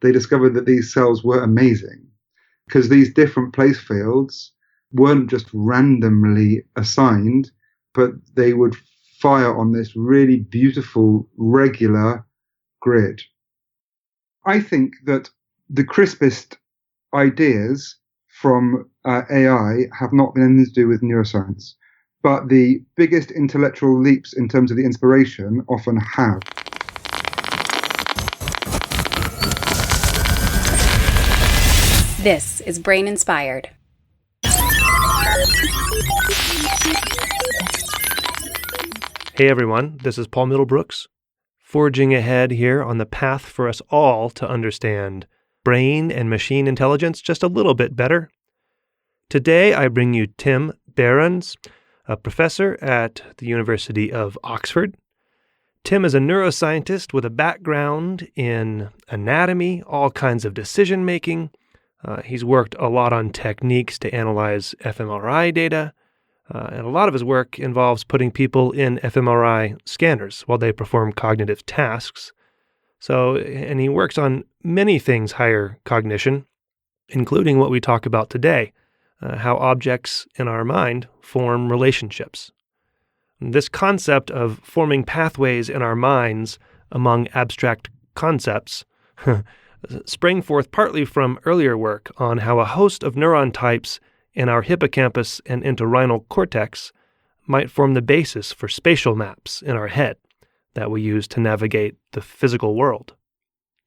they discovered that these cells were amazing because these different place fields weren't just randomly assigned, but they would fire on this really beautiful, regular grid. I think that the crispest ideas from AI have not been anything to do with neuroscience, but the biggest intellectual leaps in terms of the inspiration often have. This is Brain Inspired. Hey everyone, this is Paul Middlebrooks, forging ahead here on the path for us all to understand brain and machine intelligence just a little bit better. Today I bring you Tim Behrens, a professor at the University of Oxford. Tim is a neuroscientist with a background in anatomy, all kinds of decision-making. He's worked a lot on techniques to analyze fMRI data, and a lot of his work involves putting people in fMRI scanners while they perform cognitive tasks. And he works on many things higher cognition, including what we talk about today, how objects in our mind form relationships. This concept of forming pathways in our minds among abstract concepts sprang forth partly from earlier work on how a host of neuron types in our hippocampus and entorhinal cortex might form the basis for spatial maps in our head that we use to navigate the physical world.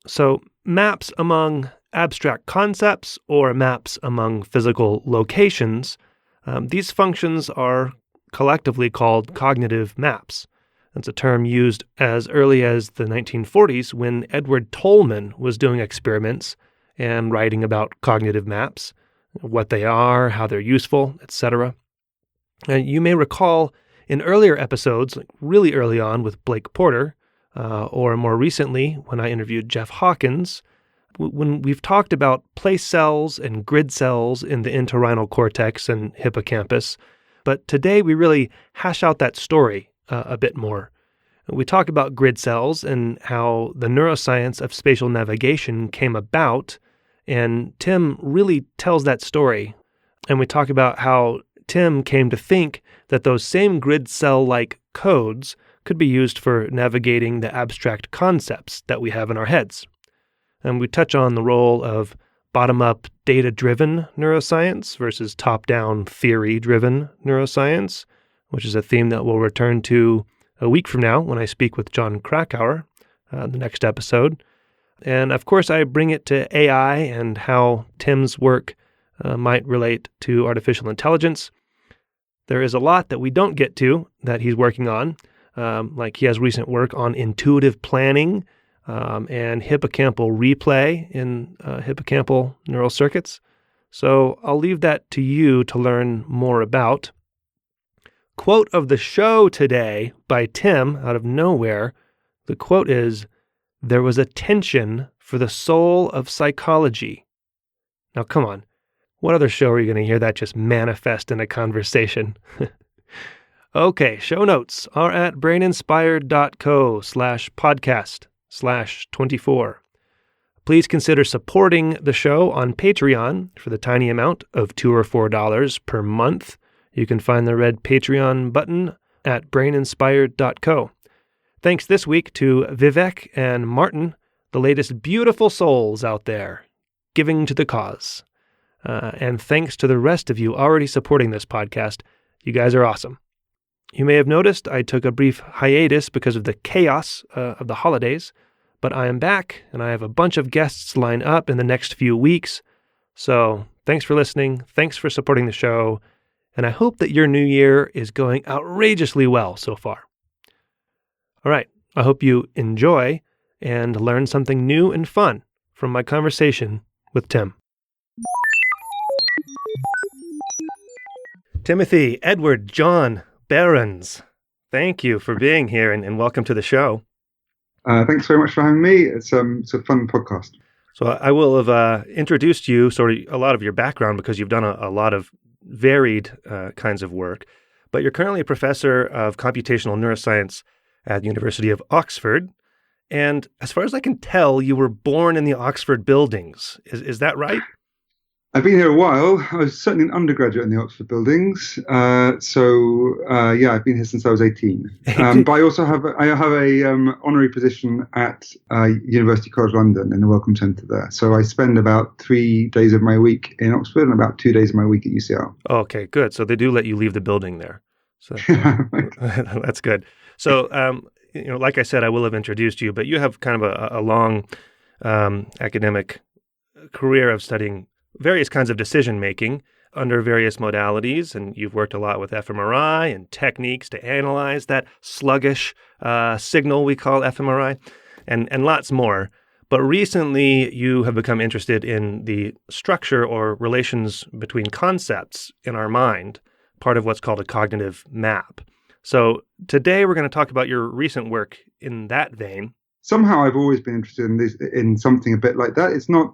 So maps among abstract concepts or maps among physical locations, these functions are collectively called cognitive maps. That's a term used as early as the 1940s when Edward Tolman was doing experiments and writing about cognitive maps, what they are, how they're useful, etc. And you may recall in earlier episodes, like really early on with Blake Porter, or more recently when I interviewed Jeff Hawkins, when we've talked about place cells and grid cells in the entorhinal cortex and hippocampus. But today we really hash out that story a bit more. We talk about grid cells and how the neuroscience of spatial navigation came about, and Tim really tells that story. And we talk about how Tim came to think that those same grid cell-like codes could be used for navigating the abstract concepts that we have in our heads. And we touch on the role of bottom-up data-driven neuroscience versus top-down theory-driven neuroscience, which is a theme that we'll return to a week from now when I speak with John Krakauer, the next episode. And of course, I bring it to AI and how Tim's work might relate to artificial intelligence. There is a lot that we don't get to that he's working on, like he has recent work on intuitive planning and hippocampal replay in hippocampal neural circuits. So I'll leave that to you to learn more about. Quote of the show today by Tim out of nowhere. The quote is, "There was a tension for the soul of psychology." Now, come on. What other show are you going to hear that just manifest in a conversation? Okay, show notes are at braininspired.co/podcast/24. Please consider supporting the show on Patreon for the tiny amount of $2 or $4 per month. You can find the red Patreon button at braininspired.co. Thanks this week to Vivek and Martin, the latest beautiful souls out there, giving to the cause. And thanks to the rest of you already supporting this podcast. You guys are awesome. You may have noticed I took a brief hiatus because of the chaos of the holidays, but I am back and I have a bunch of guests lined up in the next few weeks. So thanks for listening. Thanks for supporting the show. And I hope that your new year is going outrageously well so far. All right. I hope you enjoy and learn something new and fun from my conversation with Tim. Timothy, Edward, John Behrens, thank you for being here and welcome to the show. Thanks very much for having me. It's a fun podcast. So I will have introduced you, sort of a lot of your background, because you've done a lot of varied kinds of work. But you're currently a professor of computational neuroscience at the University of Oxford. And as far as I can tell, you were born in the Oxford buildings. Is that right? I've been here a while. I was certainly an undergraduate in the Oxford buildings. I've been here since I was 18. But I also have a honorary position at University College London in the Wellcome Centre there. So I spend about 3 days of my week in Oxford and about 2 days of my week at UCL. Okay, good. So they do let you leave the building there. So that's good. So, like I said, I will have introduced you, but you have kind of a long academic career of studying various kinds of decision-making under various modalities, and you've worked a lot with fMRI and techniques to analyze that sluggish signal we call fMRI, and lots more. But recently, you have become interested in the structure or relations between concepts in our mind, part of what's called a cognitive map. So today, we're going to talk about your recent work in that vein. Somehow, I've always been interested in something a bit like that. It's not...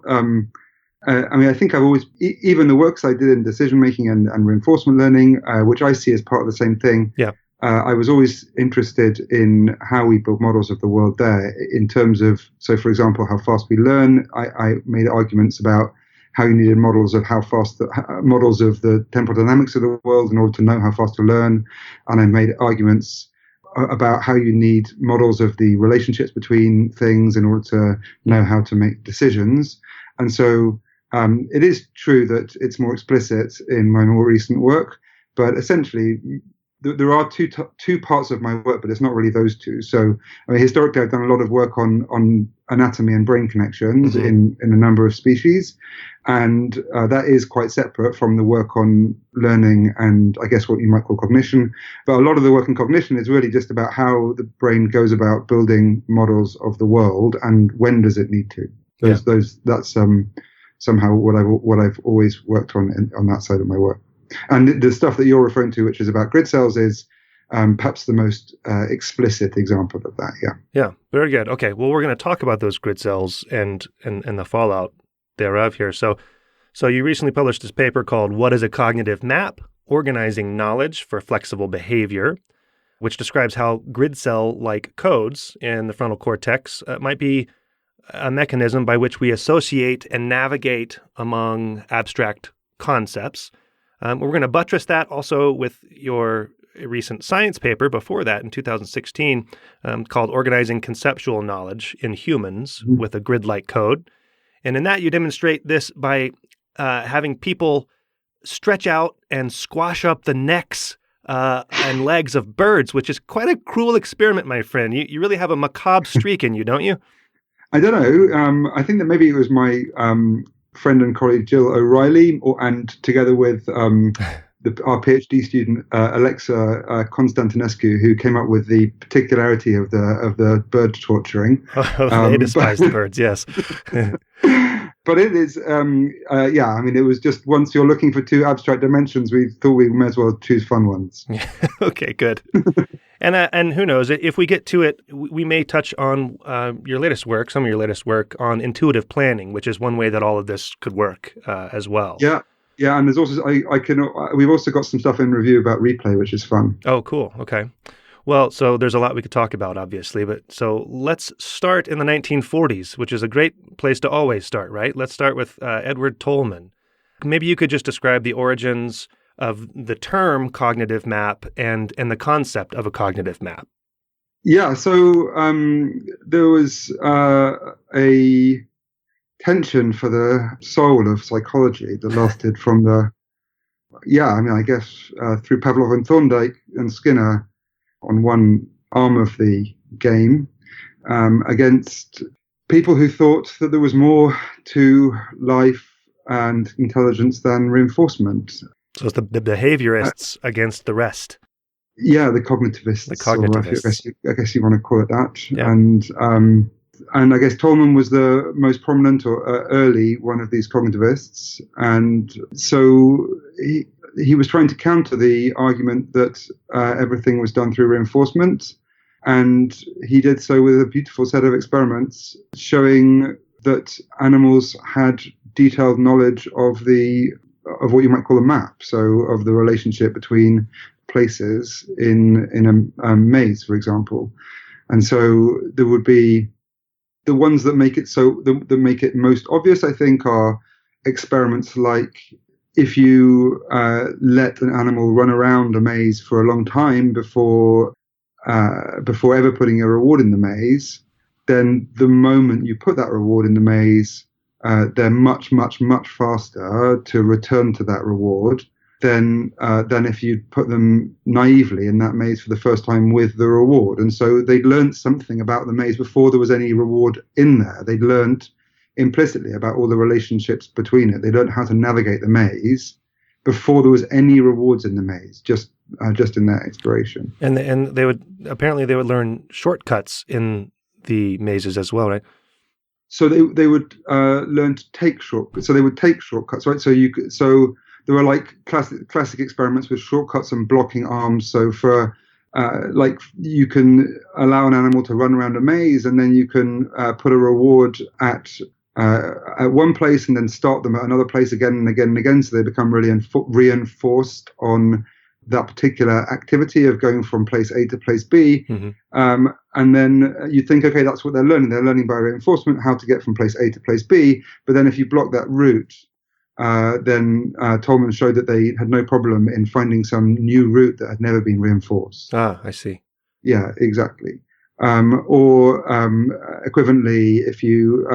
I think I've always, even the works I did in decision making and reinforcement learning, which I see as part of the same thing. Yeah. I was always interested in how we build models of the world there in terms of, so for example, how fast we learn. I made arguments about how you needed models of models of the temporal dynamics of the world in order to know how fast to learn. And I made arguments about how you need models of the relationships between things in order to know how to make decisions. And so it is true that it's more explicit in my more recent work, but essentially there are two parts of my work, but it's not really those two. So, historically, I've done a lot of work on anatomy and brain connections in a number of species, and that is quite separate from the work on learning and I guess what you might call cognition. But a lot of the work in cognition is really just about how the brain goes about building models of the world and when does it need to. That's somehow what I've always worked on that side of my work. And the stuff that you're referring to, which is about grid cells, is perhaps the most explicit example of that. Yeah. Yeah. Very good. Okay. Well, we're going to talk about those grid cells and the fallout thereof here. So you recently published this paper called "What is a Cognitive Map? Organizing Knowledge for Flexible Behavior," which describes how grid cell-like codes in the frontal cortex might be a mechanism by which we associate and navigate among abstract concepts. We're going to buttress that also with your recent science paper before that in 2016 called "Organizing Conceptual Knowledge in Humans with a Grid-like Code." And in that, you demonstrate this by having people stretch out and squash up the necks and legs of birds, which is quite a cruel experiment, my friend. You really have a macabre streak in you, don't you? I don't know. I think that maybe it was my friend and colleague Jill O'Reilly, and together with our PhD student Alexa Constantinescu, who came up with the particularity of the bird torturing. They despise the birds, yes. But it is, it was just once you're looking for two abstract dimensions, we thought we might as well choose fun ones. Okay, good. And who knows, if we get to it, we may touch on some of your latest work on intuitive planning, which is one way that all of this could work as well. Yeah, and there's also we've also got some stuff in review about replay, which is fun. Oh, cool. Okay. Well, so there's a lot we could talk about, obviously, but so let's start in the 1940s, which is a great place to always start, right? Let's start with Edward Tolman. Maybe you could just describe the origins of the term cognitive map and the concept of a cognitive map. Yeah, so there was a tension for the soul of psychology that lasted from through Pavlov and Thorndike and Skinner on one arm of the game against people who thought that there was more to life and intelligence than reinforcement. So it's the behaviorists against the rest. Yeah, the cognitivists. I guess you want to call it that. Yeah. And I guess Tolman was the most prominent or early one of these cognitivists. And so he was trying to counter the argument that everything was done through reinforcement. And he did so with a beautiful set of experiments showing that animals had detailed knowledge of what you might call a map, so of the relationship between places in a maze, for example. And so there would be The ones that make it that make it most obvious, I think, are experiments like if you let an animal run around a maze for a long time before ever putting a reward in the maze, then the moment you put that reward in the maze, they're much, much, much faster to return to that reward than if you put them naively in that maze for the first time with the reward. And so they'd learned something about the maze before there was any reward in there. They'd learned implicitly about all the relationships between it. They learned how to navigate the maze before there was any rewards in the maze, just in that exploration. And they would learn shortcuts in the mazes as well, right? So they would learn to take shortcuts. So they would take shortcuts, right? So there were like classic experiments with shortcuts and blocking arms. So for like you can allow an animal to run around a maze, and then you can put a reward at one place and then start them at another place again and again and again, so they become really reinforced on that particular activity of going from place A to place B. Mm-hmm. And then you think, okay, that's what they're learning. They're learning by reinforcement how to get from place A to place B. But then if you block that route, then Tolman showed that they had no problem in finding some new route that had never been reinforced. Ah, I see. Yeah, exactly. Or equivalently, if you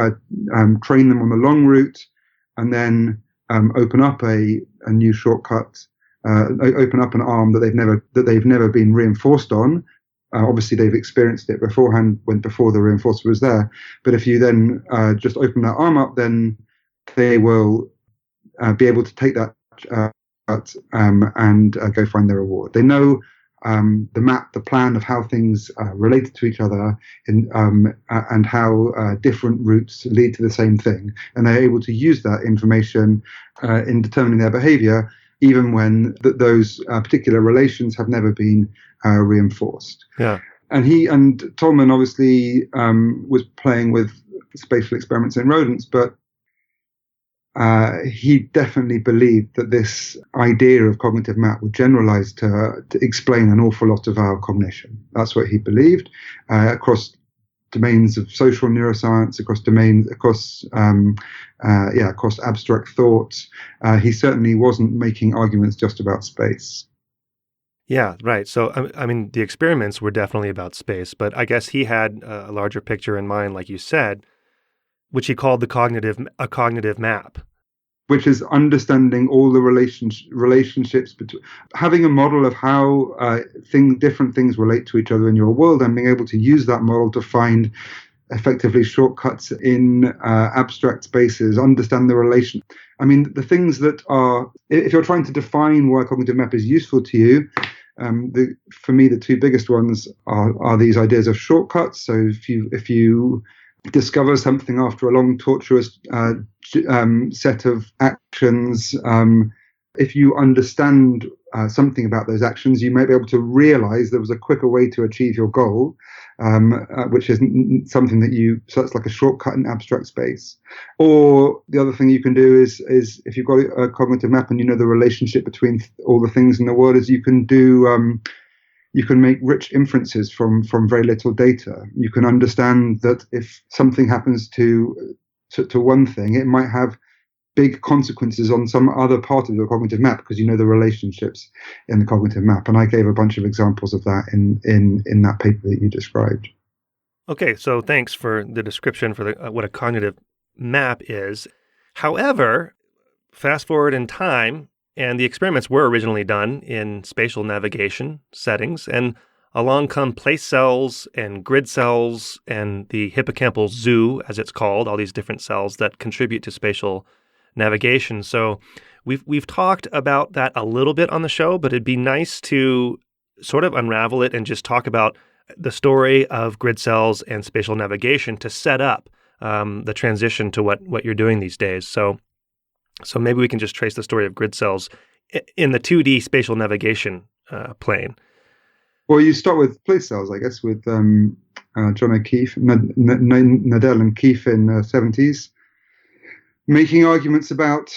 train them on the long route and then open up a new shortcut, open up an arm that they've never been reinforced on. Obviously, they've experienced it beforehand before the reinforcer was there. But if you then just open that arm up, then they will be able to take that and go find their reward. They know the plan of how things relate to each other and how different routes lead to the same thing. And they're able to use that information in determining their behavior, even when those particular relations have never been reinforced. Yeah. And Tolman obviously was playing with spatial experiments in rodents, but he definitely believed that this idea of cognitive map would generalize to explain an awful lot of our cognition. That's what he believed across domains of social neuroscience, across abstract thought. He certainly wasn't making arguments just about space. Yeah, right. So, I mean, the experiments were definitely about space, but I guess he had a larger picture in mind, like you said, which he called a cognitive map. Which is understanding all the relationships between, having a model of how different things relate to each other in your world, and being able to use that model to find effectively shortcuts in abstract spaces, understand the relation. I mean, the things that are, if you're trying to define why a cognitive map is useful to you, for me, the two biggest ones are these ideas of shortcuts. So if you discover something after a long, tortuous set of actions, if you understand something about those actions, you may be able to realize there was a quicker way to achieve your goal, which is something so that's like a shortcut in abstract space. Or the other thing you can do is if you've got a cognitive map and you know the relationship between all the things in the world, is you can make rich inferences from very little data. You can understand that if something happens to one thing, it might have big consequences on some other part of your cognitive map because you know the relationships in the cognitive map. And I gave a bunch of examples of that in that paper that you described. Okay, so thanks for the description for what a cognitive map is. However, fast forward in time, and the experiments were originally done in spatial navigation settings, and along come place cells and grid cells and the hippocampal zoo, as it's called, all these different cells that contribute to spatial navigation. So we've talked about that a little bit on the show, but it'd be nice to sort of unravel it and just talk about the story of grid cells and spatial navigation to set up the transition to what you're doing these days. So maybe we can just trace the story of grid cells in the 2D spatial navigation plane. Well, you start with place cells, I guess, with John O'Keefe, Nadell and Keefe in the 70s, making arguments about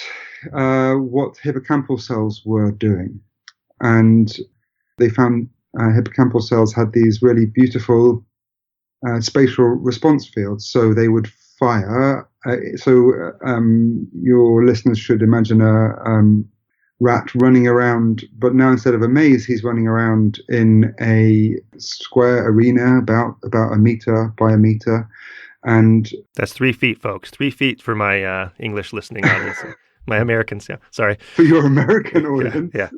what hippocampal cells were doing. And they found hippocampal cells had these really beautiful spatial response fields. So they would fire. Your listeners should imagine a rat running around, but now instead of a maze, he's running around in a square arena about a meter by a meter. And that's 3 feet, folks. 3 feet for my English listening audience. My Americans, yeah. Sorry. For your American audience. Yeah.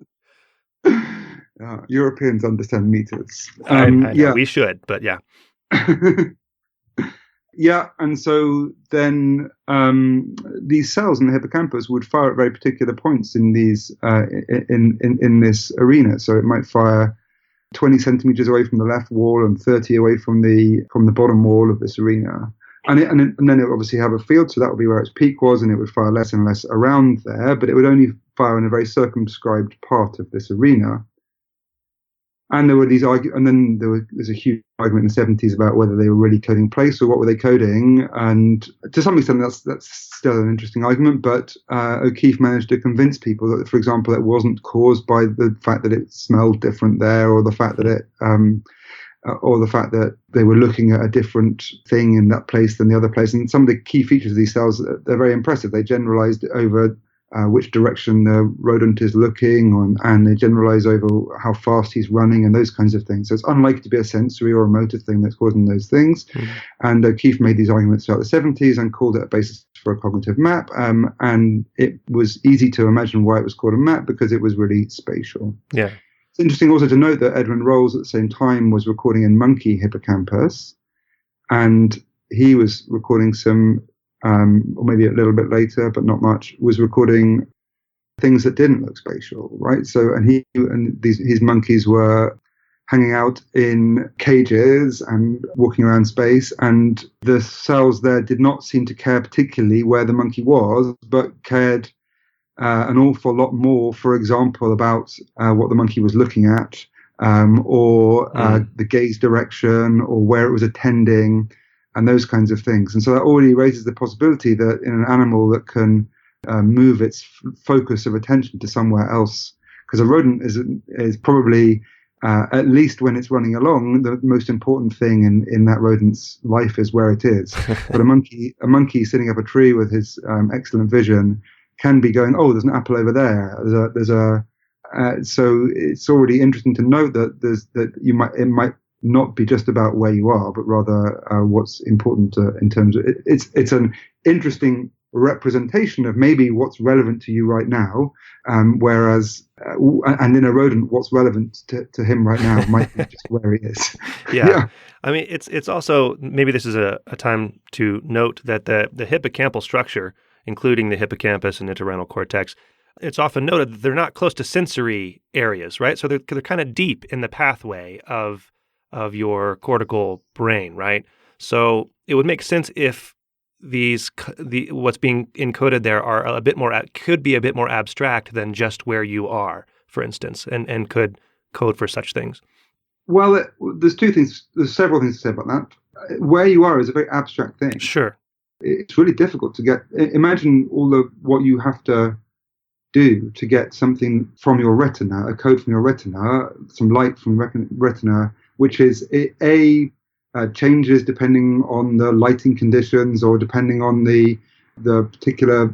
Europeans understand meters. I know. We should, but yeah. Yeah, and so then these cells in the hippocampus would fire at very particular points in these in this arena. So it might fire 20 centimeters away from the left wall and 30 away from the bottom wall of this arena. And then it would obviously have a field, so that would be where its peak was, and it would fire less and less around there, but it would only fire in a very circumscribed part of this arena. And there were these and then there's a huge argument in the 70s about whether they were really coding place or what were they coding. And to some extent, that's still an interesting argument. But O'Keefe managed to convince people that, for example, it wasn't caused by the fact that it smelled different there, or the fact that they were looking at a different thing in that place than the other place. And some of the key features of these cells, they're very impressive. They generalized over which direction the rodent is looking, and they generalize over how fast he's running and those kinds of things. So it's unlikely to be a sensory or a motor thing that's causing those things. Mm-hmm. And O'Keefe made these arguments throughout the 70s and called it a basis for a cognitive map. And it was easy to imagine why it was called a map, because it was really spatial. Yeah. It's interesting also to note that Edwin Rolls at the same time was recording in monkey hippocampus, and he was recording some or maybe a little bit later, but not much, was recording things that didn't look spatial, right? So, his monkeys were hanging out in cages and walking around space, and the cells there did not seem to care particularly where the monkey was, but cared an awful lot more, for example, about what the monkey was looking at, or the gaze direction, or where it was attending, and those kinds of things. And so that already raises the possibility that in an animal that can move its focus of attention to somewhere else, because a rodent is probably, at least when it's running along, the most important thing in that rodent's life is where it is. But a monkey sitting up a tree with his excellent vision can be going, oh, there's an apple over there. So it's already interesting to note that it might not be just about where you are, but rather what's important in terms of it's an interesting representation of maybe what's relevant to you right now, whereas and in a rodent, what's relevant to him right now might be just where he is. Yeah. I mean, it's also, maybe this is a time to note that the hippocampal structure, including the hippocampus and entorhinal cortex, it's often noted that they're not close to sensory areas, right? So they're kind of deep in the pathway of your cortical brain, right? So it would make sense if what's being encoded there could be a bit more abstract than just where you are, for instance, and could code for such things. Well, there's several things to say about that. Where you are is a very abstract thing. Sure. It's really difficult to get. Imagine all of what you have to do to get something from your retina, a code from your retina, some light from retina, which is changes depending on the lighting conditions or depending on the particular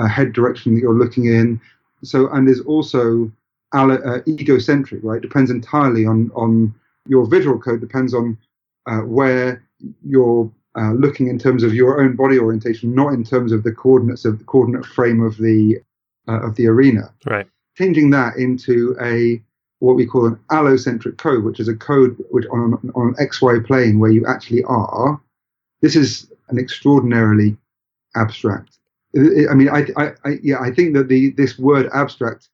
head direction that you're looking in. So, and is also egocentric, right? Depends entirely on your visual code, depends on where you're looking in terms of your own body orientation, not in terms of the coordinates of the coordinate frame of the arena. Right. Changing that into what we call an allocentric code, which is a code which on an XY plane where you actually are. This is an extraordinarily abstract. I mean, I think that this word abstract,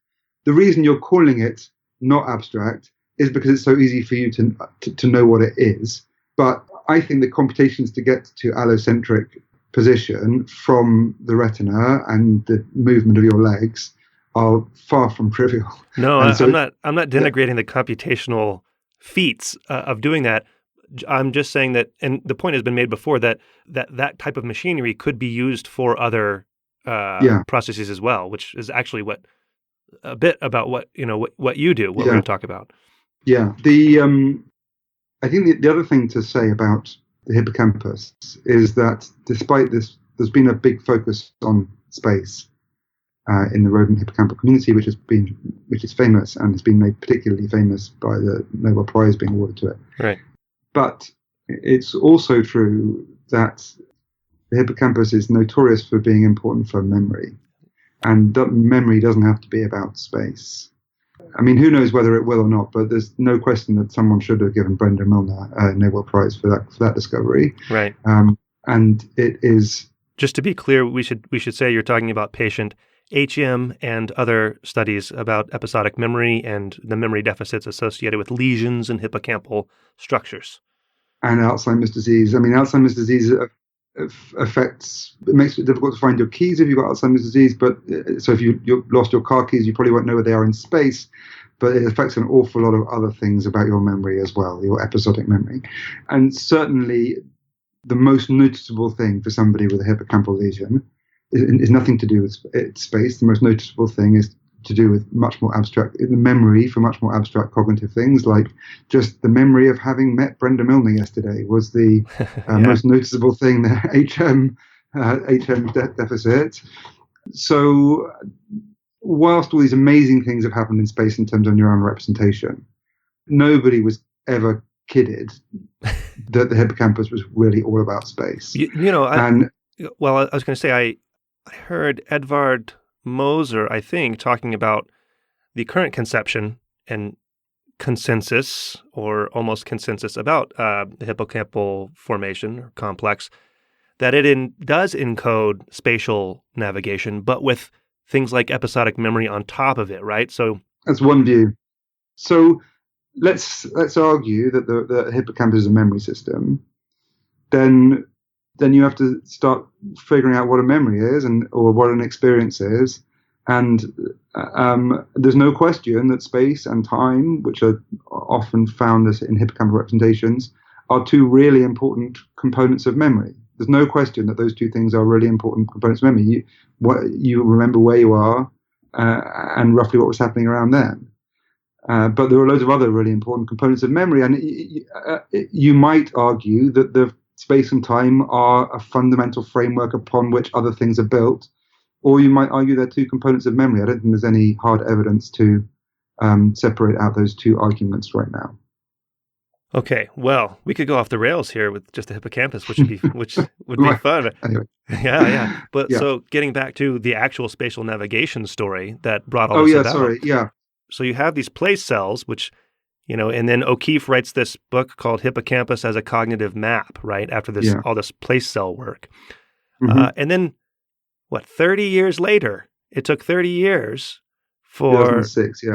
the reason you're calling it not abstract is because it's so easy for you to know what it is. But I think the computations to get to allocentric position from the retina and the movement of your legs are far from trivial. No, I'm not denigrating the computational feats of doing that. I'm just saying that, and the point has been made before, that type of machinery could be used for other processes as well, which is actually a bit about what you do, what we're going to talk about. Yeah. I think the other thing to say about the hippocampus is that despite this, there's been a big focus on space in the rodent hippocampal community, which is famous and has been made particularly famous by the Nobel Prize being awarded to it. Right. But it's also true that the hippocampus is notorious for being important for memory, and memory doesn't have to be about space. I mean, who knows whether it will or not, but there's no question that someone should have given Brenda Milner a Nobel Prize for that discovery. Right. And it is... Just to be clear, we should say you're talking about patient HM and other studies about episodic memory and the memory deficits associated with lesions in hippocampal structures. And Alzheimer's disease. I mean, Alzheimer's disease makes it difficult to find your keys if you've got Alzheimer's disease. But so if you've lost your car keys, you probably won't know where they are in space. But it affects an awful lot of other things about your memory as well, your episodic memory. And certainly the most noticeable thing for somebody with a hippocampal lesion is nothing to do with space. The most noticeable thing is to do with much more abstract, the memory for much more abstract cognitive things, like just the memory of having met Brenda Milner yesterday was the most noticeable thing, the HM deficit. So whilst all these amazing things have happened in space in terms of neuronal representation, nobody was ever kidded that the hippocampus was really all about space. I was going to say, I heard Edvard Moser, I think, talking about the current conception and consensus, or almost consensus, about the hippocampal formation or complex, that it does encode spatial navigation, but with things like episodic memory on top of it, right? So that's one view. So let's argue that the hippocampus is a memory system. Then you have to start figuring out what a memory is or what an experience is. And there's no question that space and time, which are often found as in hippocampal representations, are two really important components of memory. There's no question that those two things are really important components of memory. You remember where you are and roughly what was happening around then. But there are loads of other really important components of memory. And you might argue that the space and time are a fundamental framework upon which other things are built, or you might argue they're two components of memory. I don't think there's any hard evidence to separate out those two arguments right now. Okay, well, we could go off the rails here with just the hippocampus, which would be fun. Anyway. Yeah. But Yeah. So getting back to the actual spatial navigation story that brought all this about. So you have these place cells, which, and then O'Keefe writes this book called Hippocampus as a Cognitive Map, right? After this, all this place cell work. Mm-hmm. And then, 30 years later, it took 30 years for 2006,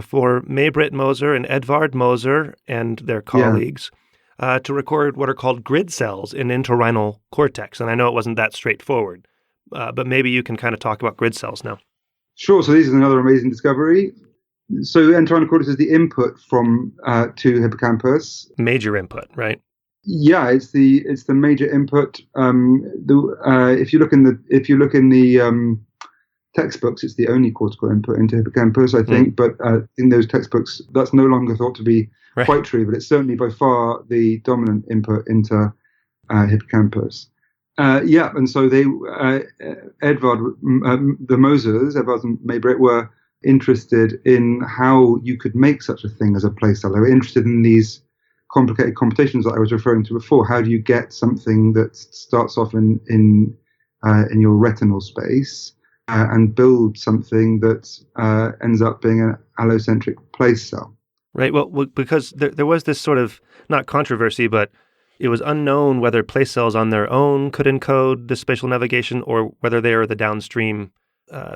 for May-Britt Moser and Edvard Moser and their colleagues to record what are called grid cells in entorhinal cortex. And I know it wasn't that straightforward, but maybe you can kind of talk about grid cells now. Sure. So this is another amazing discovery. So entorhinal cortex is the input to hippocampus. Major input, right? Yeah, it's the major input. If you look in the textbooks, it's the only cortical input into hippocampus, I think. But in those textbooks, that's no longer thought to be quite true. But it's certainly by far the dominant input into hippocampus. And so Edvard and May-Britt were interested in how you could make such a thing as a place cell. They were interested in these complicated computations that I was referring to before. How do you get something that starts off in your retinal space and build something that ends up being an allocentric place cell? Right. Well, because there was this sort of, not controversy, but it was unknown whether place cells on their own could encode the spatial navigation or whether they are the downstream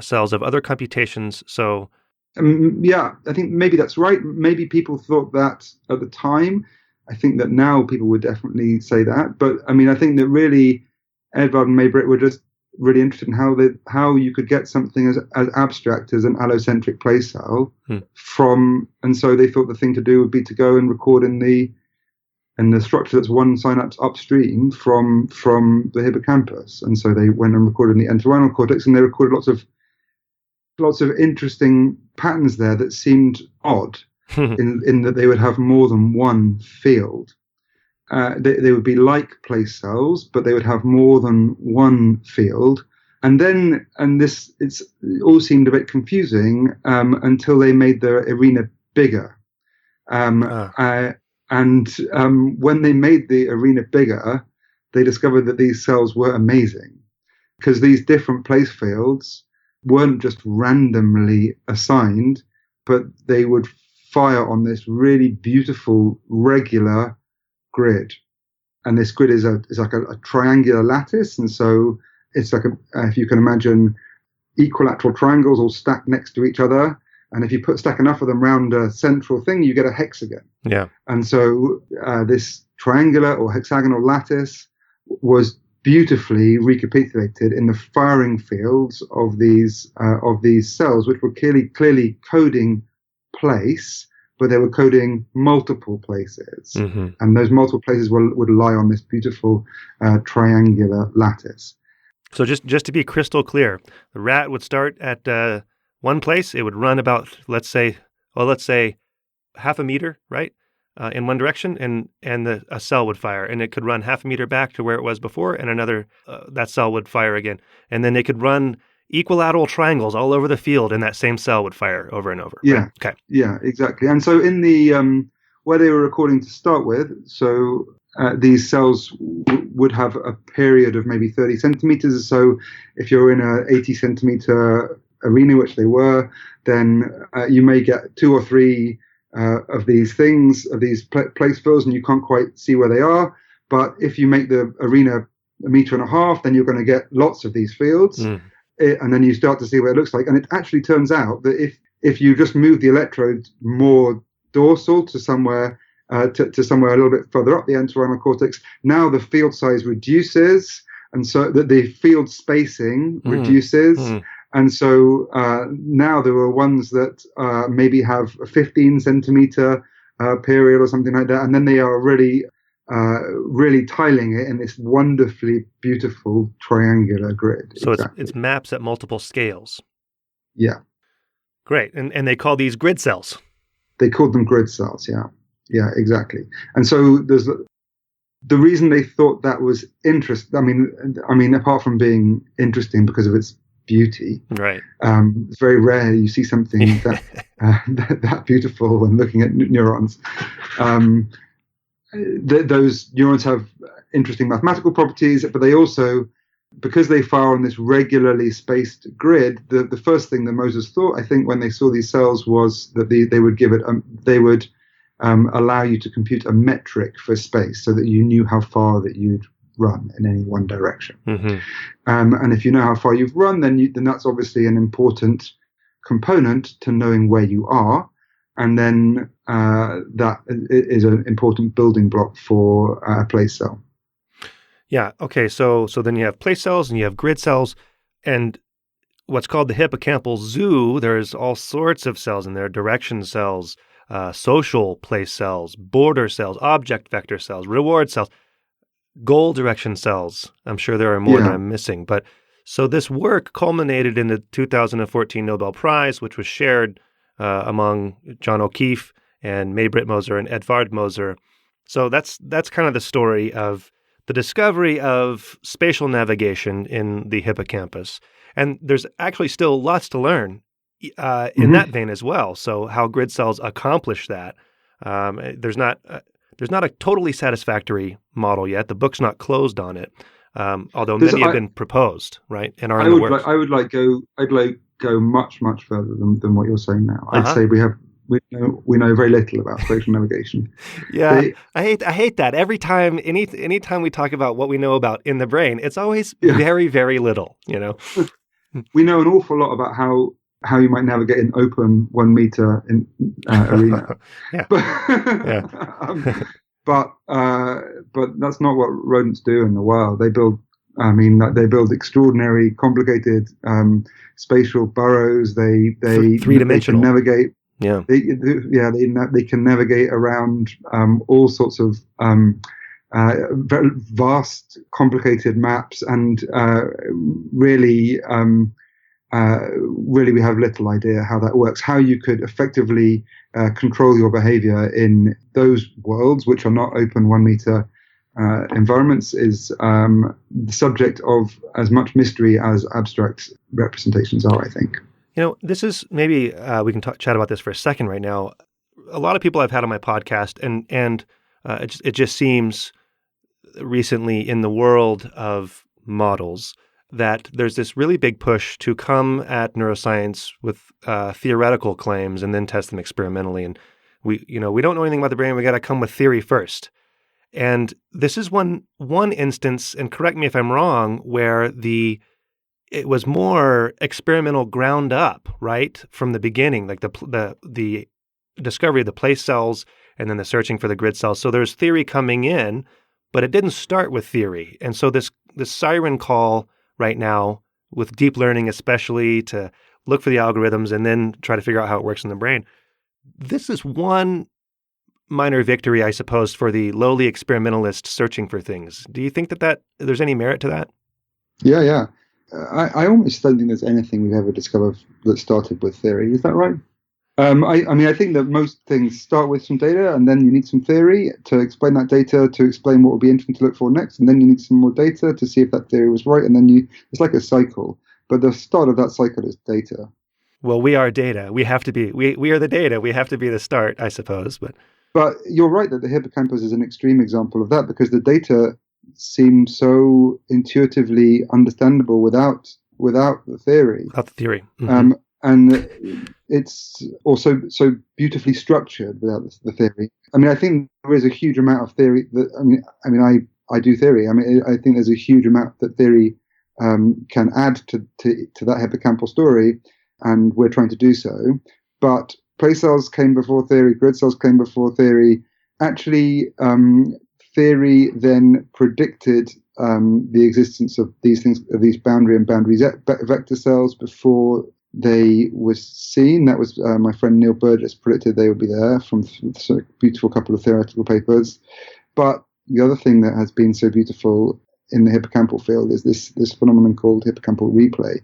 cells of other computations. So, I think maybe that's right. Maybe people thought that at the time. I think that now people would definitely say that. But I mean, I think that really Edvard and May-Britt were just really interested in how you could get something as abstract as an allocentric place cell and so they thought the thing to do would be to go and record in the structure that's one synapse upstream from the hippocampus. And so they went and recorded in the entorhinal cortex, and they recorded lots of interesting patterns there that seemed odd in that they would have more than one field. they would be like place cells, but they would have more than one field. And this it all seemed a bit confusing until they made the arena bigger. When they made the arena bigger, they discovered that these cells were amazing because these different place fields weren't just randomly assigned, but they would fire on this really beautiful regular grid. And this grid is like a triangular lattice, and so it's like if you can imagine equilateral triangles all stacked next to each other, and if you stack enough of them around a central thing, you get a hexagon. Yeah. And so this triangular or hexagonal lattice was beautifully recapitulated in the firing fields of these cells, which were clearly coding place, but they were coding multiple places, and those multiple places would lie on this beautiful triangular lattice. So just to be crystal clear, the rat would start at one place. It would run about, let's say half a meter, right, in one direction, and a cell would fire, and it could run half a meter back to where it was before, and another that cell would fire again, and then they could run equilateral triangles all over the field, and that same cell would fire over and over. Yeah. Right? Okay. Yeah, exactly. And so in the where they were recording to start with, so these cells would have a period of maybe 30 centimeters. So if you're in a 80 centimeter arena, which they were, then you may get 2 or 3 of these things, of these place fills, and you can't quite see where they are. But if you make the arena 1.5 meters, then you're going to get lots of these fields. And then you start to see what it looks like. And it actually turns out that if you just move the electrode more dorsal to somewhere to somewhere a little bit further up the entorhinal cortex, now the field size reduces, and so that the field spacing reduces. And so now there are ones that maybe have a 15 centimeter period or something like that, and then they are really tiling it in this wonderfully beautiful triangular grid. So it's maps at multiple scales. Yeah. Great. And they call these grid cells. They called them grid cells, yeah. Yeah, exactly. And so there's the reason they thought that was interesting. I mean, apart from being interesting because of its beauty, right? It's very rare you see something that beautiful when looking at neurons. Those neurons have interesting mathematical properties, but they also, because they fire on this regularly spaced grid, the first thing that Moses thought, I think, when they saw these cells was that they would give it, they would allow you to compute a metric for space so that you knew how far that you'd run in any one direction. And if you know how far you've run, then that's obviously an important component to knowing where you are. And then that is an important building block for a place cell. Yeah. Okay. So then you have place cells and you have grid cells, and what's called the hippocampal zoo. There's all sorts of cells in there: direction cells, social place cells, border cells, object vector cells, reward cells, goal direction cells. I'm sure there are more that I'm missing. But so this work culminated in the 2014 Nobel Prize, which was shared among John O'Keefe and Maybrit Moser and Edvard Moser. So that's kind of the story of the discovery of spatial navigation in the hippocampus. And there's actually still lots to learn in that vein as well. So how grid cells accomplish that. There's not a totally satisfactory model yet. The book's not closed on it, although many have been proposed, right? And are in the works. I'd go much further than what you're saying now. I'd say we know very little about spatial navigation. Yeah, I hate that. Every time, anytime we talk about what we know about in the brain, it's always very, very little. We know an awful lot about how you might navigate an open 1 meter arena. But that's not what rodents do in the wild. They build extraordinary, complicated spatial burrows. They three-dimensional. They can navigate. Yeah. They can navigate around all sorts of very vast, complicated maps, and really we have little idea how that works. How you could effectively control your behavior in those worlds, which are not open 1 meter environments is the subject of as much mystery as abstract representations are, I think. This is maybe we can chat about this for a second right now. A lot of people I've had on my podcast, and it just seems recently in the world of models that there's this really big push to come at neuroscience with theoretical claims and then test them experimentally. And we don't know anything about the brain. We got to come with theory first. And this is one instance, and correct me if I'm wrong, where it was more experimental ground up, right, from the beginning, like the discovery of the place cells and then the searching for the grid cells. So there's theory coming in, but it didn't start with theory. And so this siren call right now with deep learning, especially to look for the algorithms and then try to figure out how it works in the brain. This is one minor victory, I suppose, for the lowly experimentalist searching for things. Do you think that there's any merit to that? Yeah. I almost don't think there's anything we've ever discovered that started with theory. Is that right? I think that most things start with some data, and then you need some theory to explain that data, to explain what would be interesting to look for next, and then you need some more data to see if that theory was right, and then it's like a cycle. But the start of that cycle is data. Well, we are data. We have to be. We are the data. We have to be the start, I suppose. But you're right that the hippocampus is an extreme example of that, because the data seems so intuitively understandable without the theory. Without the theory. Mm-hmm. And it's also so beautifully structured without the theory. I think there is a huge amount of theory that, I do theory. I think there's a huge amount that theory can add to that hippocampal story, and we're trying to do so. But place cells came before theory, grid cells came before theory. Actually, theory then predicted the existence of these things, of these boundary and boundary vector cells before they were seen. That was my friend Neil Burgess predicted they would be there from a beautiful couple of theoretical papers. But the other thing that has been so beautiful in the hippocampal field is this phenomenon called hippocampal replay,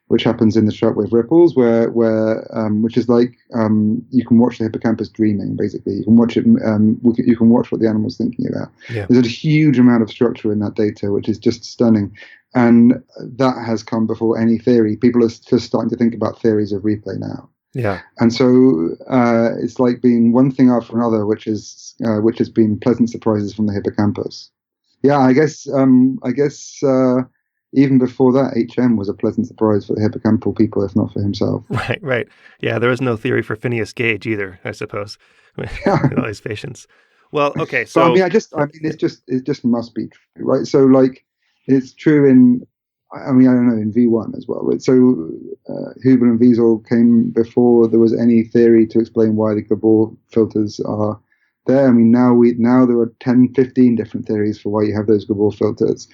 which happens in the shortwave ripples, which is like you can watch the hippocampus dreaming. Basically, you can watch it. You can watch what the animal's thinking about. Yeah. There's a huge amount of structure in that data, which is just stunning, and that has come before any theory. People are just starting to think about theories of replay now. Yeah, and so it's like being one thing after another, which has been pleasant surprises from the hippocampus. Yeah, I guess. Even before that, HM was a pleasant surprise for the hippocampal people, if not for himself. Right. Yeah, there was no theory for Phineas Gage either, I suppose. All his patients. Well, okay, so it just must be true, right? So, like, it's true in, I don't know, in V1 as well. Right? So, Hubel and Wiesel came before there was any theory to explain why the Gabor filters are there. Now there are 10, 15 different theories for why you have those Gabor filters,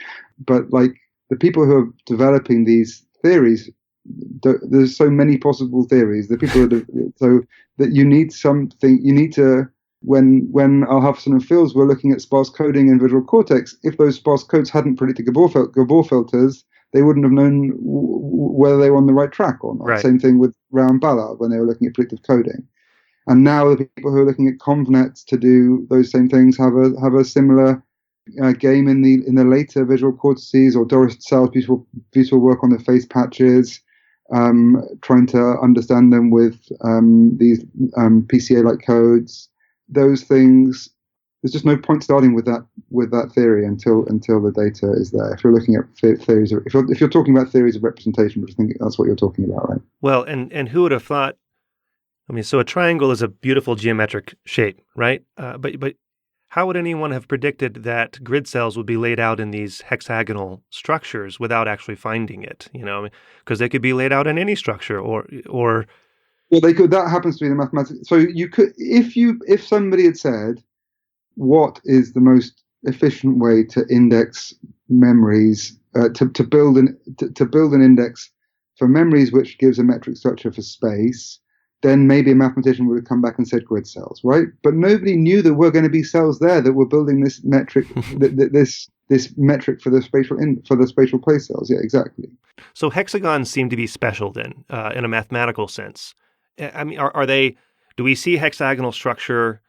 but like, the people who are developing these theories, there's so many possible theories. The people so that you need something. You need to when Alhafen and Fields were looking at sparse coding in visual cortex. If those sparse codes hadn't predicted Gabor filters, they wouldn't have known whether they were on the right track or not. Right. Same thing with Rao and Ballard when they were looking at predictive coding. And now the people who are looking at convnets to do those same things have a similar game in the later visual cortices, or Doris Tsell's beautiful work on the face patches, trying to understand them with these PCA-like codes. Those things, there's just no point starting with that theory until the data is there. If you're looking at theories, if you're talking about theories of representation, which I think that's what you're talking about, right? Well, and who would have thought? So a triangle is a beautiful geometric shape, right? But how would anyone have predicted that grid cells would be laid out in these hexagonal structures without actually finding it? Because they could be laid out in any structure, or. Well, they could. That happens to be the mathematics. So you could, if somebody had said, what is the most efficient way to index memories, to build an index for memories which gives a metric structure for space, then maybe a mathematician would have come back and said grid cells, right? But nobody knew there were going to be cells there that were building this metric, this metric for the spatial place cells. Yeah, exactly. So hexagons seem to be special then, in a mathematical sense. Are they? Do we see hexagonal structure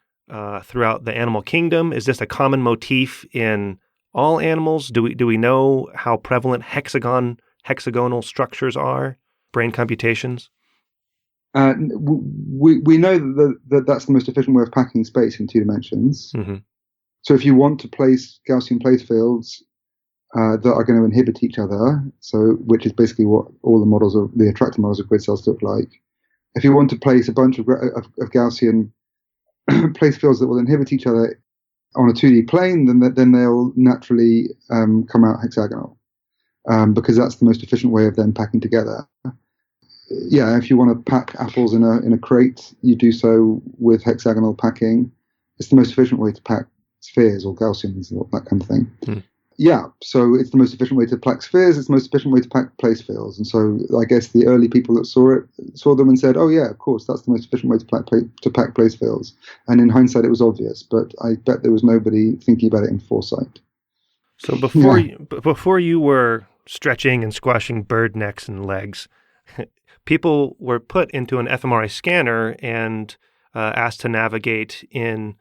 throughout the animal kingdom? Is this a common motif in all animals? Do we know how prevalent hexagonal structures are, brain computations? We know that that's the most efficient way of packing space in 2 dimensions. Mm-hmm. So if you want to place Gaussian place fields that are going to inhibit each other, which is basically what all the attractor models of grid cells look like. If you want to place a bunch of Gaussian place fields that will inhibit each other on a 2D plane, then they'll naturally come out hexagonal, because that's the most efficient way of them packing together. Yeah, if you want to pack apples in a crate, you do so with hexagonal packing. It's the most efficient way to pack spheres or Gaussians or that kind of thing. Hmm. Yeah, so it's the most efficient way to pack spheres. It's the most efficient way to pack place fields. And so I guess the early people that saw them and said, "Oh yeah, of course, that's the most efficient way to pack place fields." And in hindsight, it was obvious, but I bet there was nobody thinking about it in foresight. So before you were stretching and squashing bird necks and legs, people were put into an fMRI scanner and asked to navigate in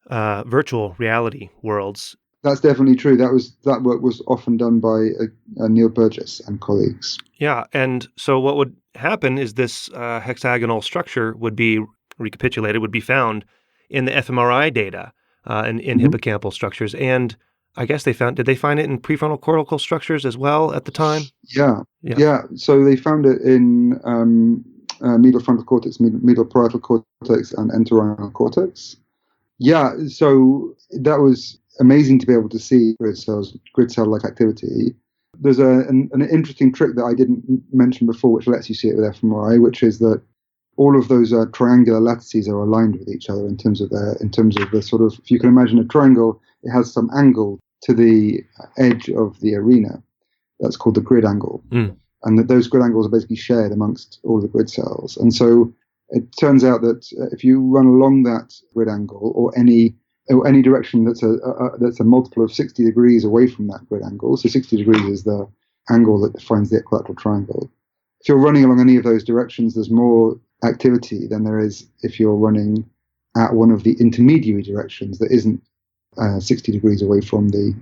virtual reality worlds. That's definitely true. That work was often done by Neil Burgess and colleagues. Yeah, and so what would happen is this hexagonal structure would be recapitulated, would be found in the fMRI data in hippocampal structures. And I guess did they find it in prefrontal cortical structures as well at the time? Yeah. So they found it in medial frontal cortex, medial parietal cortex, and entorhinal cortex. Yeah, so that was amazing to be able to see grid cell-like activity. There's an interesting trick that I didn't mention before, which lets you see it with fMRI, which is that all of those triangular lattices are aligned with each other in terms of the sort of, if you can imagine a triangle, it has some angle to the edge of the arena. That's called the grid angle. And that those grid angles are basically shared amongst all the grid cells. And so it turns out that if you run along that grid angle or any direction that's a multiple of 60 degrees away from that grid angle, so 60 degrees is the angle that defines the equilateral triangle. If you're running along any of those directions, there's more activity than there is if you're running at one of the intermediary directions that isn't 60 degrees away from the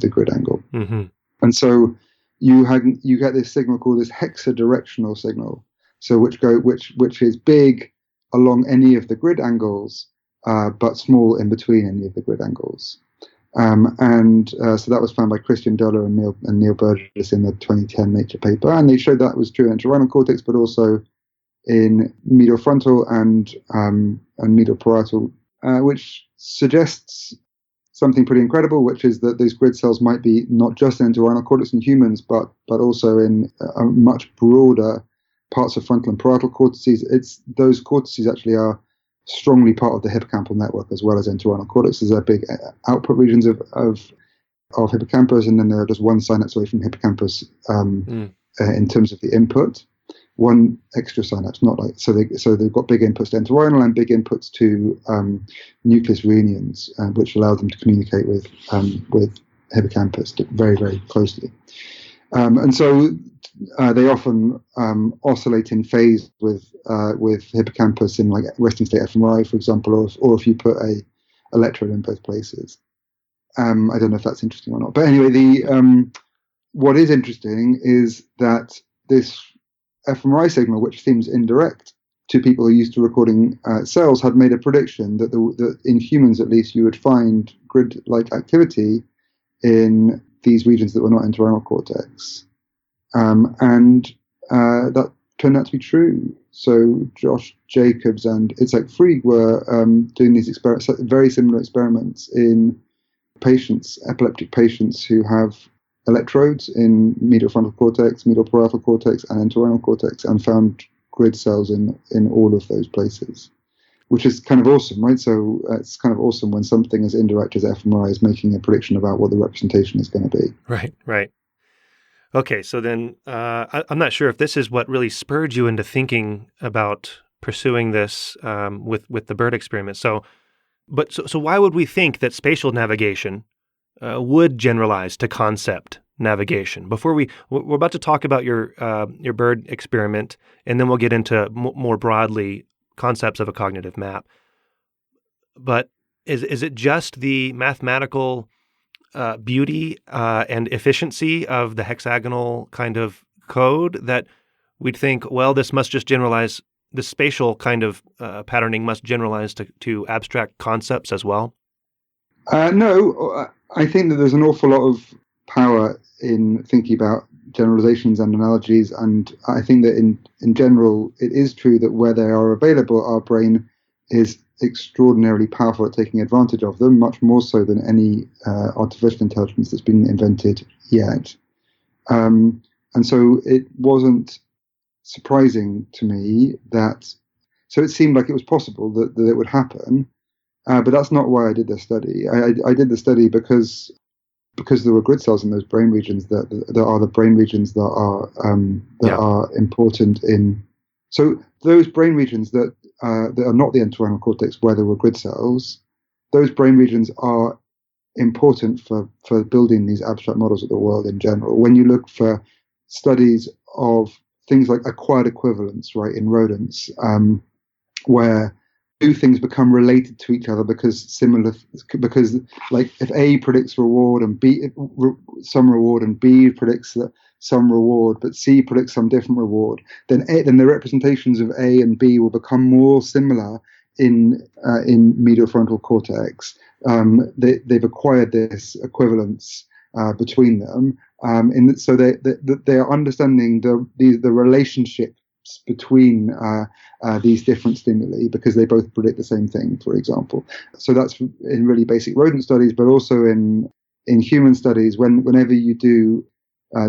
grid angle. Mm-hmm. And so you get this signal called this hexadirectional signal, so which is big along any of the grid angles, but small in between any of the grid angles. So that was found by Christian Döller and Neil Burgess in the 2010 Nature paper, and they showed that was true in entorhinal cortex, but also in medial frontal and medial parietal, which suggests something pretty incredible, which is that these grid cells might be not just in entorhinal cortex in humans, but also in much broader parts of frontal and parietal cortices. Those cortices actually are strongly part of the hippocampal network as well as entorhinal cortex. There's big output regions of hippocampus, and then there are just one synapse away from hippocampus in terms of the input. One extra synapse, not like so they've got big inputs to entorhinal and big inputs to nucleus reunions, which allow them to communicate with hippocampus very, very closely. And so they often oscillate in phase with hippocampus in like resting state fMRI, for example, or if you put a electrode in both places. I don't know if that's interesting or not, but anyway, what is interesting is that this fMRI signal, which seems indirect to people who are used to recording cells, had made a prediction that in humans at least you would find grid-like activity in these regions that were not entorhinal cortex. And that turned out to be true. So Josh Jacobs and Itzhak Fried were doing these very similar experiments in epileptic patients who have electrodes in medial frontal cortex, medial parietal cortex, and entorhinal cortex, and found grid cells in all of those places, which is kind of awesome, right? So it's kind of awesome when something as indirect as fMRI is making a prediction about what the representation is going to be. Right. Okay, so then I'm not sure if this is what really spurred you into thinking about pursuing this with the bird experiment. So why would we think that spatial navigation would generalize to concept navigation? We're about to talk about your bird experiment, and then we'll get into more broadly concepts of a cognitive map. But is it just the mathematical beauty and efficiency of the hexagonal kind of code that we'd think, well, this must just generalize, the spatial kind of patterning must generalize to abstract concepts as well? No, I think that there's an awful lot of power in thinking about generalizations and analogies, and I think that in general, it is true that where they are available, our brain is extraordinarily powerful at taking advantage of them, much more so than any artificial intelligence that's been invented yet. And so it wasn't surprising to me so it seemed like it was possible that it would happen, but that's not why I did the study. I did the study because there were grid cells in those brain regions that are the brain regions that are important in. So those brain regions that are not the entorhinal cortex, where there were grid cells, those brain regions are important for building these abstract models of the world in general. When you look for studies of things like acquired equivalence, right, in rodents, where two things become related to each other because like if A predicts reward and B some reward and B predicts some reward, but C predicts some different reward, then the representations of A and B will become more similar in medial frontal cortex. They've acquired this equivalence between them, so they are understanding the relationship between these different stimuli because they both predict the same thing, for example. So that's in really basic rodent studies, but also in human studies. Whenever you do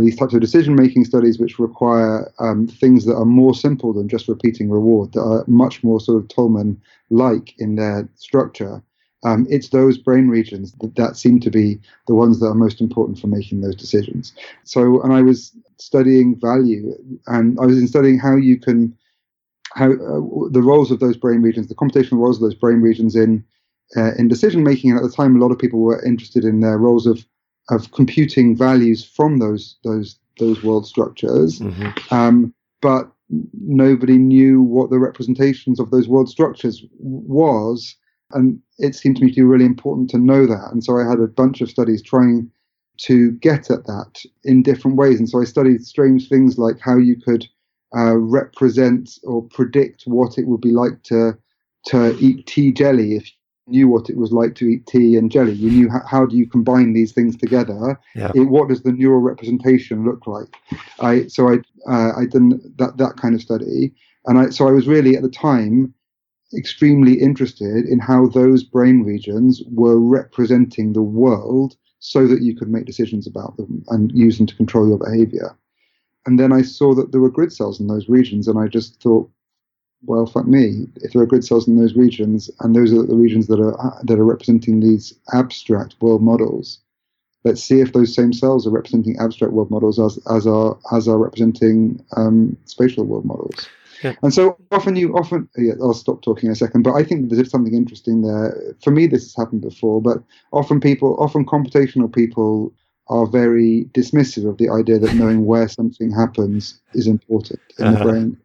these types of decision-making studies, which require things that are more simple than just repeating reward, that are much more sort of Tolman-like in their structure, it's those brain regions that seem to be the ones that are most important for making those decisions. So, and I was studying value, and I was studying how the roles of those brain regions, the computational roles of those brain regions in decision making. And at the time, a lot of people were interested in their roles of computing values from those world structures, but nobody knew what the representations of those world structures was. And it seemed to me to be really important to know that. And so I had a bunch of studies trying to get at that in different ways. And so I studied strange things like how you could represent or predict what it would be like to eat tea jelly if you knew what it was like to eat tea and jelly. You knew how do you combine these things together? Yeah. What does the neural representation look like? I did that kind of study. And I was really at the time extremely interested in how those brain regions were representing the world so that you could make decisions about them and use them to control your behavior. And then I saw that there were grid cells in those regions, and I just thought, well, fuck me. If there are grid cells in those regions, and those are the regions that are representing these abstract world models, let's see if those same cells are representing abstract world models as are representing spatial world models. Yeah. And so I'll stop talking in a second, but I think there's something interesting there. For me, this has happened before, but often computational people are very dismissive of the idea that knowing where something happens is important in the brain.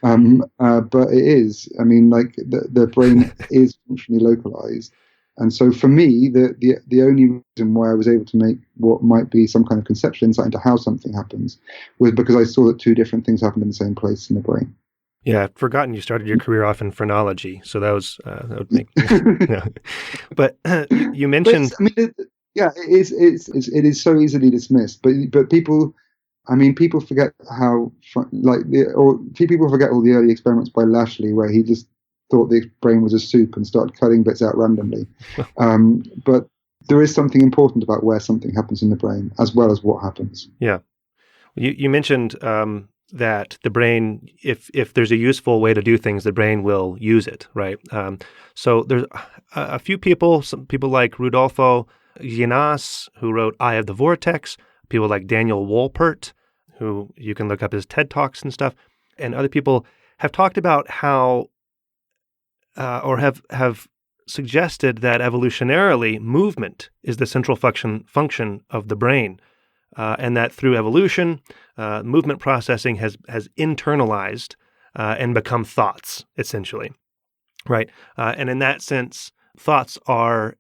But it is. I mean, like the brain is functionally localized. And so for me, the only reason why I was able to make what might be some kind of conceptual insight into how something happens was because I saw that two different things happened in the same place in the brain. Yeah, I'd forgotten you started your career off in phrenology, so that would make. But you mentioned. It is so easily dismissed, but people, people forget people forget all the early experiments by Lashley, where he just thought the brain was a soup and started cutting bits out randomly. But there is something important about where something happens in the brain, as well as what happens. Yeah, you mentioned. That the brain, if there's a useful way to do things, the brain will use it, right? So there's a few people, some people like Rudolfo Ginás, who wrote Eye of the Vortex, people like Daniel Wolpert, who you can look up his TED Talks and stuff, and other people have talked about how, or have suggested that evolutionarily, movement is the central function of the brain. And that through evolution, movement processing has internalized and become thoughts, essentially, right? And in that sense, thoughts are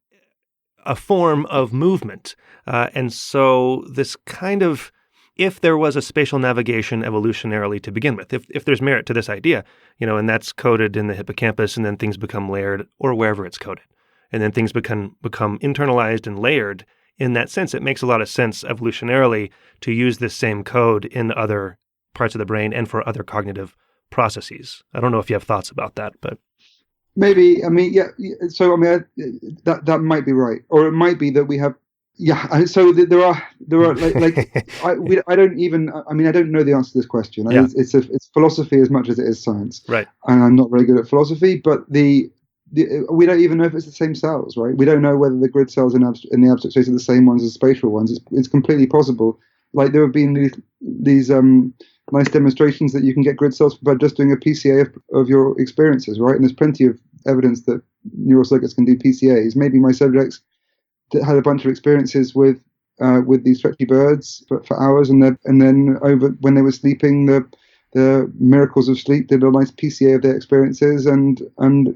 a form of movement. And so this kind of, if there was a spatial navigation evolutionarily to begin with, if there's merit to this idea, and that's coded in the hippocampus, and then things become layered, or wherever it's coded, and then things become internalized and layered. In that sense, it makes a lot of sense evolutionarily to use this same code in other parts of the brain and for other cognitive processes. I don't know if you have thoughts about that, but maybe. I mean, yeah. So I mean, that might be right, or it might be that we have. Yeah. So there are like I don't even. I mean, I don't know the answer to this question. Yeah. It's philosophy as much as it is science. Right. And I'm not very good at philosophy, but we don't even know if it's the same cells, right? We don't know whether the grid cells in the abstract space are the same ones as spatial ones. It's completely possible. Like there have been these nice demonstrations that you can get grid cells by just doing a PCA of your experiences, right? And there's plenty of evidence that neural circuits can do PCAs. Maybe my subjects had a bunch of experiences with these stretchy birds for hours, and then over when they were sleeping, the miracles of sleep did a nice PCA of their experiences, and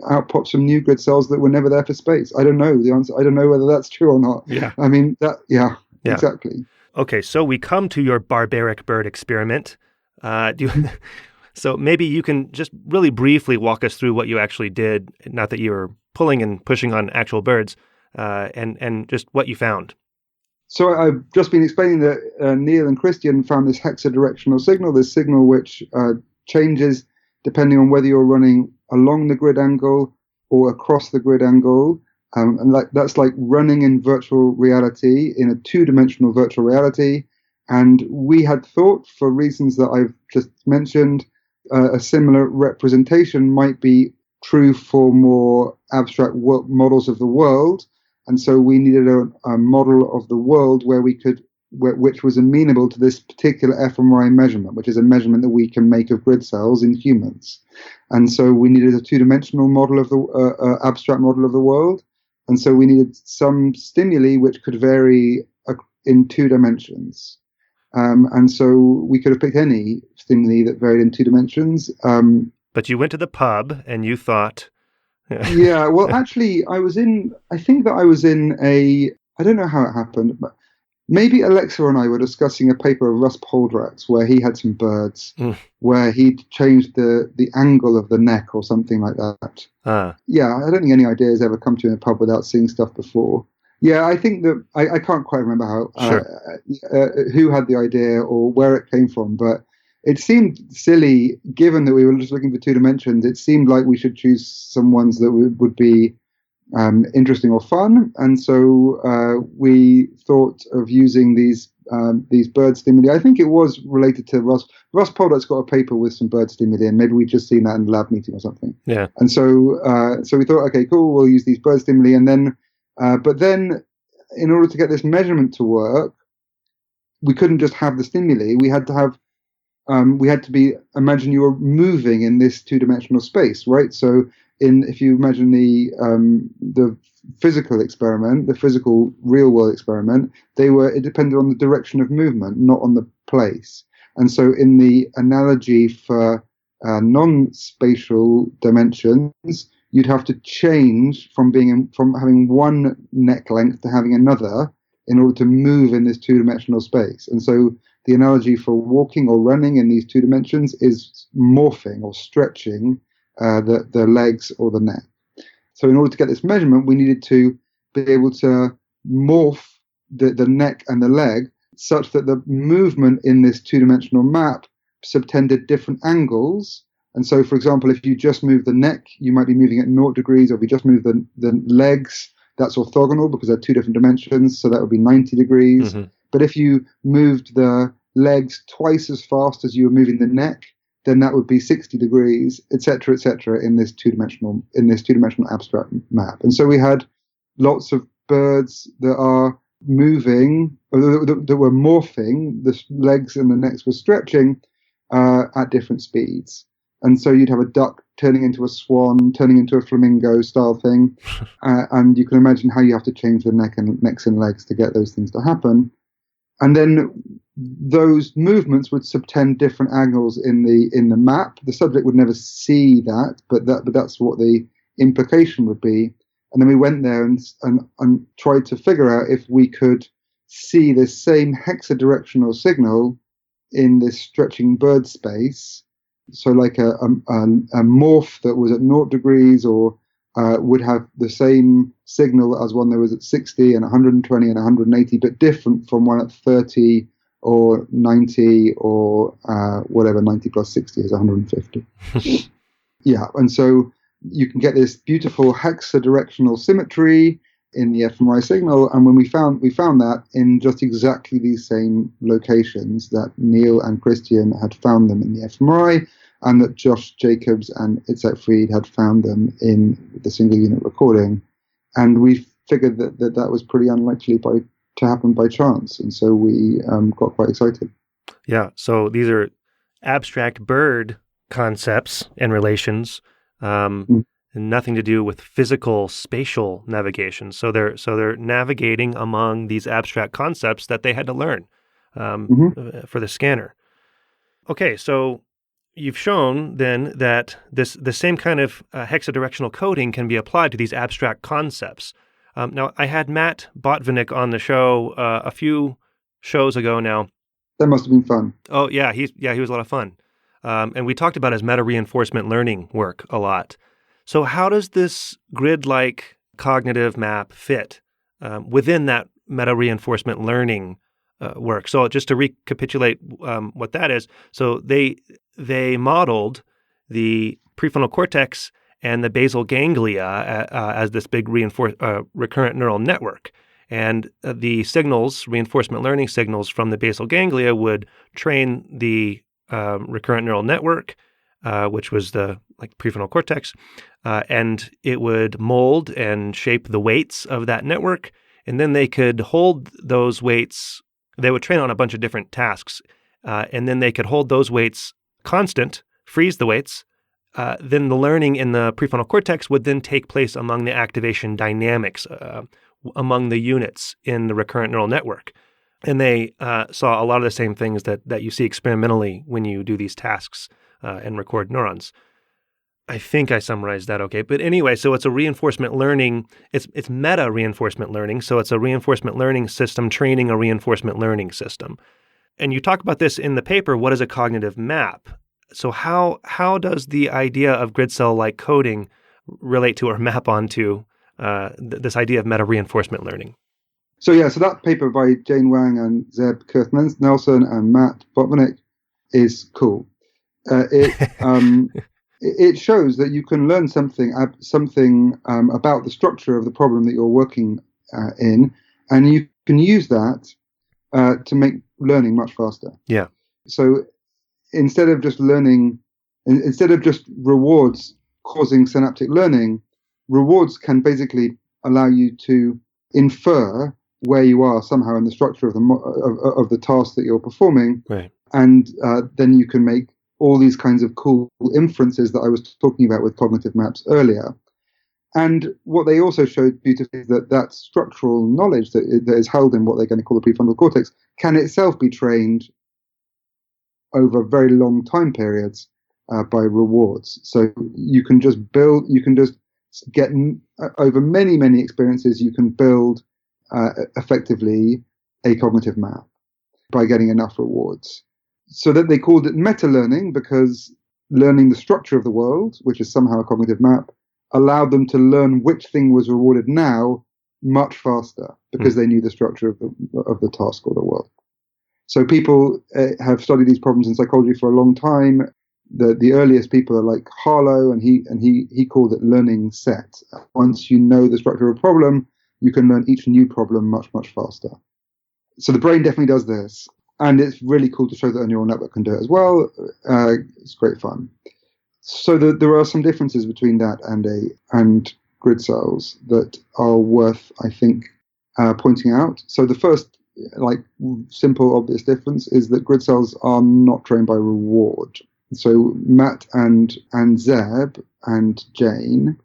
out popped some new grid cells that were never there for space. I don't know the answer. I don't know whether that's true or not. Yeah. I mean, exactly. Okay, so we come to your barbaric bird experiment. So maybe you can just really briefly walk us through what you actually did, not that you were pulling and pushing on actual birds, and just what you found. So I've just been explaining that Neil and Christian found this hexadirectional signal, this signal which changes depending on whether you're running along the grid angle or across the grid angle. And that's like running in virtual reality, in a two-dimensional virtual reality. And we had thought, for reasons that I've just mentioned, a similar representation might be true for more abstract models of the world. And so we needed a model of the world which was amenable to this particular fMRI measurement, which is a measurement that we can make of grid cells in humans. And so we needed a two-dimensional model of the abstract model of the world. And so we needed some stimuli which could vary in 2 dimensions. And so we could have picked any stimuli that varied in 2 dimensions. But you went to the pub and you thought... Yeah, well, actually, I think that I was in I don't know how it happened, but maybe Alexa and I were discussing a paper of Russ Poldrak's where he had some birds, where he'd changed the angle of the neck or something like that. Yeah, I don't think any idea has ever come to you in a pub without seeing stuff before. Yeah, I think that I can't quite remember how who had the idea or where it came from, but it seemed silly, given that we were just looking for 2 dimensions. It seemed like we should choose some ones that would be interesting or fun, and so we thought of using these bird stimuli. I think it was related to Russ Poldrak's got a paper with some bird stimuli, and maybe we'd just seen that in the lab meeting or something. Yeah. And so we thought, okay, cool, we'll use these bird stimuli, and then but then in order to get this measurement to work, we couldn't just have the stimuli. We had to be, imagine you were moving in this 2-dimensional space, right? So if you imagine the physical experiment, the physical real world experiment, it depended on the direction of movement, not on the place. And so in the analogy for non-spatial dimensions, you'd have to change from having one neck length to having another in order to move in this 2-dimensional space. And so the analogy for walking or running in these 2 dimensions is morphing or stretching the legs or the neck. So in order to get this measurement, we needed to be able to morph the neck and the leg such that the movement in this 2-dimensional map subtended different angles. And so, for example, if you just move the neck, you might be moving at 0 degrees, or if you just move the legs, that's orthogonal because they're 2 different dimensions, so that would be 90 degrees. Mm-hmm. But if you moved the legs twice as fast as you were moving the neck, then that would be 60 degrees, etc., in this two-dimensional abstract map. And so we had lots of birds that are moving, that were morphing. The legs and the necks were stretching at different speeds. And so you'd have a duck turning into a swan, turning into a flamingo style thing, and you can imagine how you have to change the necks and legs to get those things to happen. And then those movements would subtend different angles in the map. The subject would never see that, but that's what the implication would be. And then we went there and tried to figure out if we could see this same hexadirectional signal in this stretching bird space. So like a morph that was at 0 degrees or would have the same signal as one that was at 60 and 120 and 180, but different from one at 30 or 90 or whatever. 90 plus 60 is 150. Yeah, and so you can get this beautiful hexadirectional symmetry in the fMRI signal, and when we found that in just exactly these same locations that Neil and Christian had found them in the fMRI, and that Josh Jacobs and Itzhak Fried had found them in the single unit recording, and we figured that was pretty unlikely to happen by chance, and so we got quite excited. Yeah, so these are abstract bird concepts and relations. Nothing to do with physical spatial navigation. So they're navigating among these abstract concepts that they had to learn for the scanner. Okay, so you've shown then that the same kind of hexadirectional coding can be applied to these abstract concepts. Now, I had Matt Botvinnik on the show a few shows ago now. That must have been fun. Oh yeah, he was a lot of fun. And we talked about his meta-reinforcement learning work a lot. So how does this grid-like cognitive map fit within that meta-reinforcement learning work? So just to recapitulate what that is, so they modeled the prefrontal cortex and the basal ganglia as this big recurrent neural network. And the signals, reinforcement learning signals from the basal ganglia would train the recurrent neural network, which was the prefrontal cortex, and it would mold and shape the weights of that network, and then they could hold those weights. They would train on a bunch of different tasks, and then they could hold those weights constant, freeze the weights. Then the learning in the prefrontal cortex would then take place among the activation dynamics, among the units in the recurrent neural network. And they saw a lot of the same things that you see experimentally when you do these tasks and record neurons. I think I summarized that okay. But anyway, so it's a reinforcement learning. It's meta reinforcement learning. So it's a reinforcement learning system training a reinforcement learning system. And you talk about this in the paper. What is a cognitive map? So how does the idea of grid cell-like coding relate to or map onto this idea of meta reinforcement learning? So that paper by Jane Wang and Zeb Kurth-Nelson and Matt Botvinnik is cool. It shows that you can learn something about the structure of the problem that you're working in, and you can use that to make learning much faster. Yeah. So instead of just rewards causing synaptic learning, rewards can basically allow you to infer where you are somehow in the structure of the task that you're performing, right? And then you can make all these kinds of cool inferences that I was talking about with cognitive maps earlier. And what they also showed beautifully is that structural knowledge that is held in what they're going to call the prefrontal cortex can itself be trained over very long time periods by rewards. So you can just get over many, many experiences, you can build effectively a cognitive map by getting enough rewards. So that they called it meta-learning because learning the structure of the world, which is somehow a cognitive map, allowed them to learn which thing was rewarded now much faster because they knew the structure of the task or the world. So people have studied these problems in psychology for a long time. The earliest people are like Harlow, and he called it learning set. Once you know the structure of a problem, you can learn each new problem much, much faster. So the brain definitely does this. And it's really cool to show that a neural network can do it as well. It's great fun. So there are some differences between that and grid cells that are worth, I think, pointing out. So the first, simple, obvious difference is that grid cells are not trained by reward. So Matt and Zeb and Jane,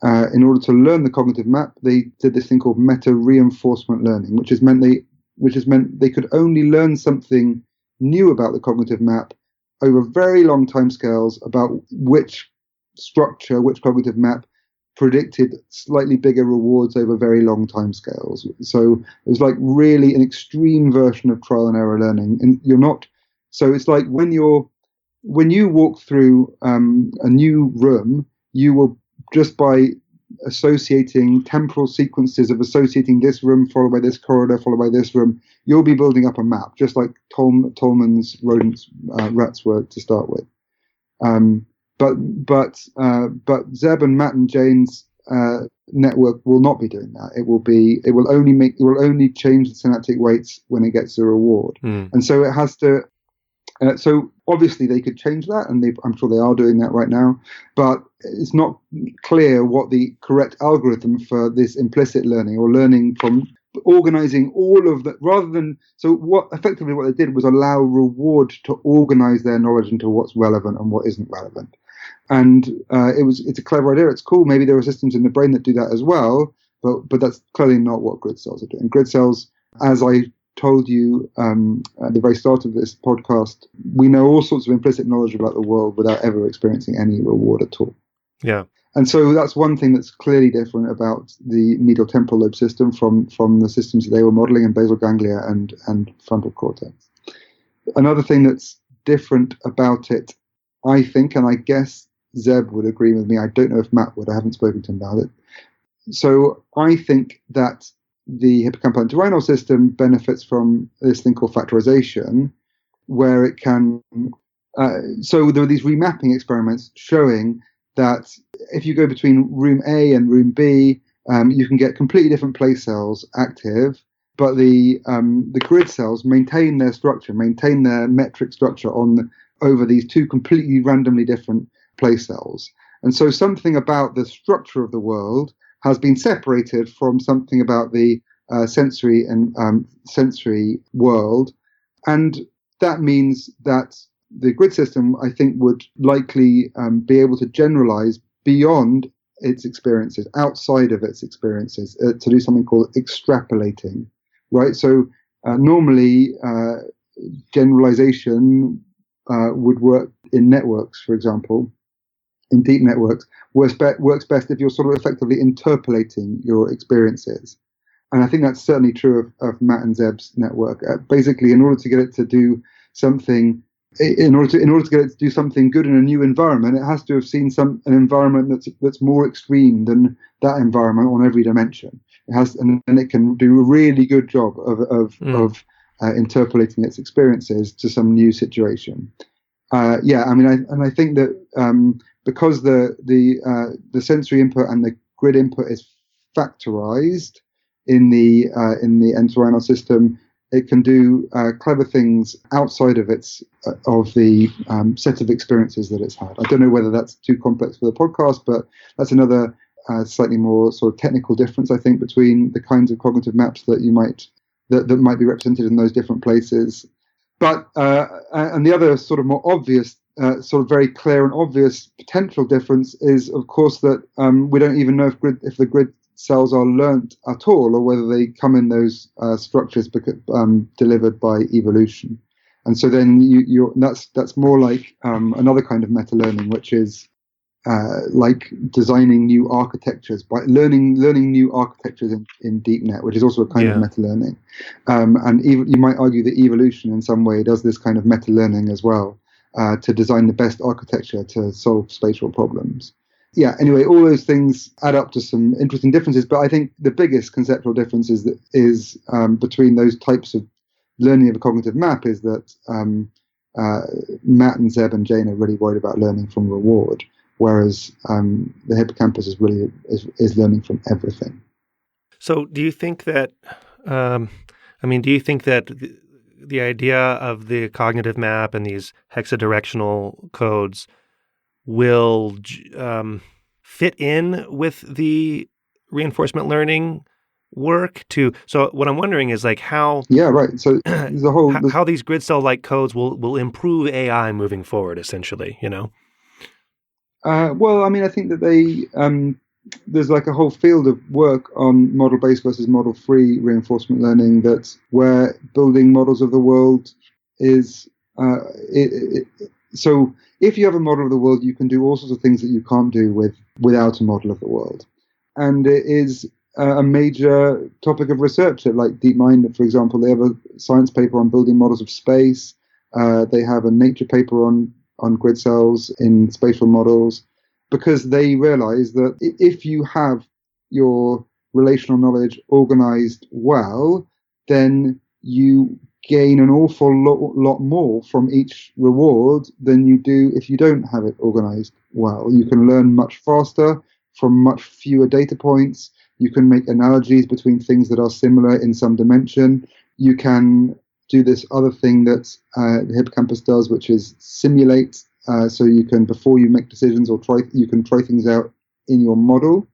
in order to learn the cognitive map, they did this thing called meta-reinforcement learning, which has meant they could only learn something new about the cognitive map over very long timescales about which structure, which cognitive map predicted slightly bigger rewards over very long timescales. So it was like really an extreme version of trial and error learning. And so it's like when you walk through a new room, you will, just by associating temporal sequences of associating this room followed by this corridor followed by this room, you'll be building up a map, just like Tolman's rats were to start with. But Zeb and Matt and Jane's network will not be doing that. It will only change the synaptic weights when it gets a reward, and so it has to. So obviously they could change that, and I'm sure they are doing that right now. But it's not clear what the correct algorithm for this implicit learning, or learning from organizing all of that, rather than, so what they did was allow reward to organize their knowledge into what's relevant and what isn't relevant. And it's a clever idea. It's cool. Maybe there are systems in the brain that do that as well, but that's clearly not what grid cells are doing. Grid cells, as I told you at the very start of this podcast, we know all sorts of implicit knowledge about the world without ever experiencing any reward at all. Yeah. And so that's one thing that's clearly different about the medial temporal lobe system from the systems that they were modeling in basal ganglia and frontal cortex. Another thing that's different about it, I think, and I guess Zeb would agree with me, I don't know if Matt would, I haven't spoken to him about it. So I think that the hippocampal entorhinal system benefits from this thing called factorization, where it can, so there are these remapping experiments showing that if you go between room A and room B, you can get completely different place cells active, but the grid cells maintain their structure, maintain their metric structure over these two completely randomly different place cells. And so something about the structure of the world has been separated from something about the sensory world, and that means that the grid system, I think, would likely be able to generalize beyond its experiences, outside of its experiences, to do something called extrapolating, right? So normally generalization would work in networks, for example, in deep networks, works best if you're sort of effectively interpolating your experiences. And I think that's certainly true of Matt and Zeb's network. Basically, in order to get it to do something, in order to get it to do something good in a new environment, it has to have seen an environment that's more extreme than that environment on every dimension. It has, and it can do a really good job of interpolating its experiences to some new situation. I think that because the sensory input and the grid input is factorized in the entorhinal system, it can do clever things outside of the set of experiences that it's had. I don't know whether that's too complex for the podcast, but that's another slightly more sort of technical difference, I think, between the kinds of cognitive maps that that might be represented in those different places. But and the other sort of more obvious, sort of very clear and obvious potential difference is, of course, that we don't even know if the grid cells are learnt at all, or whether they come in those structures delivered by evolution. And so then that's more like another kind of meta learning, which is like designing new architectures, by learning new architectures in DeepNet, which is also a kind of meta learning. And you might argue that evolution in some way does this kind of meta learning as well, to design the best architecture to solve spatial problems. Yeah, anyway, all those things add up to some interesting differences, but I think the biggest conceptual difference is between those types of learning of a cognitive map is that Matt and Zeb and Jane are really worried about learning from reward, whereas the hippocampus is learning from everything. So do you think that, the idea of the cognitive map and these hexadirectional codes will fit in with the reinforcement learning work so what I'm wondering is like how so how these grid cell like codes will improve AI moving forward, essentially, I think that there's like a whole field of work on model-based versus model-free reinforcement learning, that's where building models of the world is So if you have a model of the world, you can do all sorts of things that you can't do without a model of the world. And it is a major topic of research at like DeepMind, for example. They have a science paper on building models of space. They have a Nature paper on grid cells in spatial models, because they realize that if you have your relational knowledge organized well, then you gain an awful lot more from each reward than you do if you don't have it organized well. You can learn much faster from much fewer data points. You can make analogies between things that are similar in some dimension. You can do this other thing that the hippocampus does, which is simulate. So you can, before you make decisions or you can try things out in your model.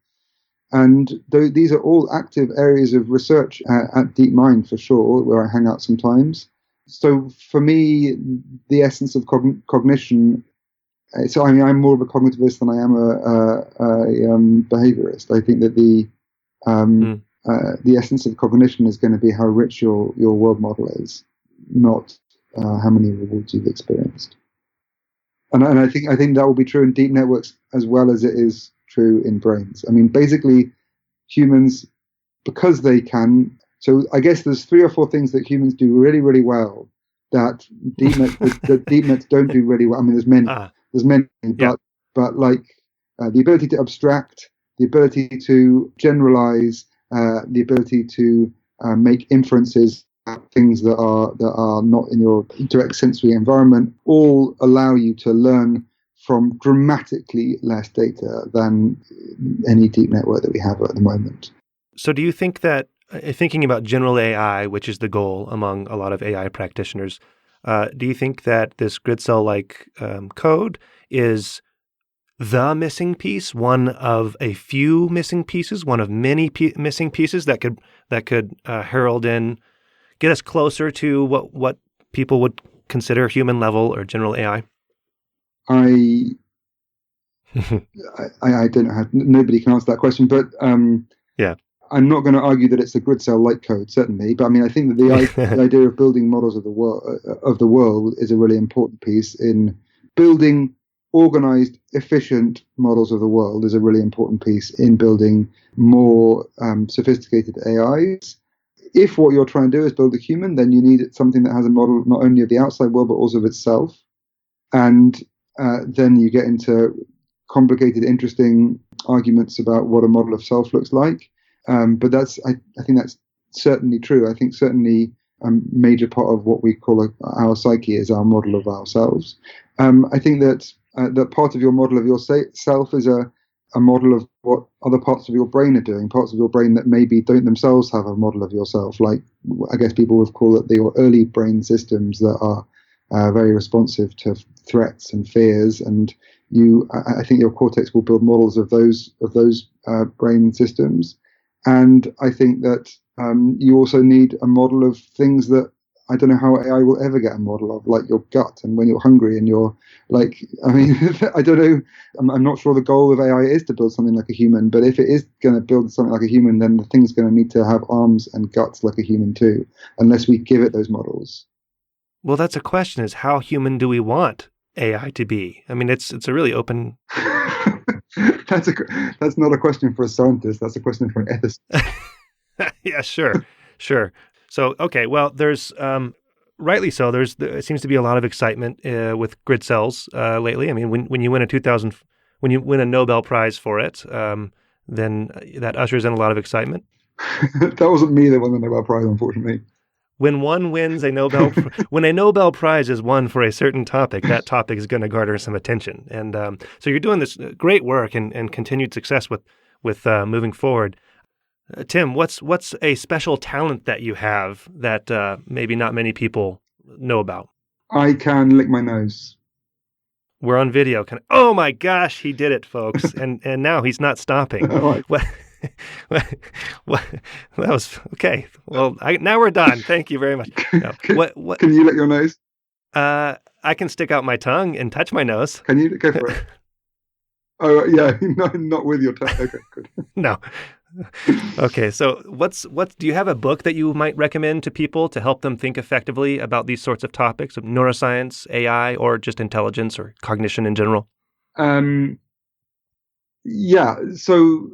And these are all active areas of research at DeepMind, for sure, where I hang out sometimes. So for me, the essence of cognition, so I mean, I'm more of a cognitivist than I am a behaviorist. I think that the essence of cognition is going to be how rich your world model is, not how many rewards you've experienced. And I think that will be true in deep networks as well as it is true in brains. I mean, basically, humans, because they can. So I guess there's 3 or 4 things that humans do really, really well that deep nets don't do really well. I mean, there's many, but like the ability to abstract, the ability to generalize, the ability to make inferences, things that are not in your direct sensory environment, all allow you to learn from dramatically less data than any deep network that we have at the moment. So do you think that, thinking about general AI, which is the goal among a lot of AI practitioners, do you think that this grid cell-like code is the missing piece, one of a few missing pieces, one of many missing pieces that could herald in, get us closer to what people would consider human level or general AI? I don't know. Nobody can answer that question, but I'm not going to argue that it's a grid cell-like code, certainly. But I mean, I think that the idea of building models of the world is a really important piece. In building organized, efficient models of the world is a really important piece in building more sophisticated AIs. If what you're trying to do is build a human, then you need something that has a model not only of the outside world but also of itself. And then you get into complicated, interesting arguments about what a model of self looks like. But I think that's certainly true. I think certainly a major part of what we call our psyche is our model of ourselves. I think that part of your model of yourself is a model of what other parts of your brain are doing, parts of your brain that maybe don't themselves have a model of yourself. Like, I guess people would call it your early brain systems that are very responsive to threats and fears, and I think your cortex will build models of those brain systems. And I think that you also need a model of things that I don't know how AI will ever get a model of, like your gut, and when you're hungry and you're like, I mean, I don't know. I'm not sure the goal of AI is to build something like a human, but if it is going to build something like a human, then the thing's going to need to have arms and guts like a human too, unless we give it those models. Well, that's a question, is how human do we want AI to be? I mean, it's a really open... That's not a question for a scientist. That's a question for an ethicist. Yeah, sure. So, okay, well, there's, rightly so, there seems to be a lot of excitement with grid cells lately. I mean, when you win a Nobel Prize for it, then that ushers in a lot of excitement. That wasn't me that won the Nobel Prize, unfortunately. When one wins when a Nobel Prize is won for a certain topic, that topic is going to garner some attention. And so you're doing this great work and continued success with moving forward. Tim, what's a special talent that you have that maybe not many people know about? I can lick my nose. We're on video. Oh my gosh, he did it, folks! and now he's not stopping. What? That was okay. Well, now we're done. Thank you very much. No, what? Can you lick your nose? I can stick out my tongue and touch my nose. Can you go for it? Oh, yeah, not with your Okay, good. No. Okay, so what do you have a book that you might recommend to people to help them think effectively about these sorts of topics of neuroscience, AI, or just intelligence or cognition in general? Yeah, so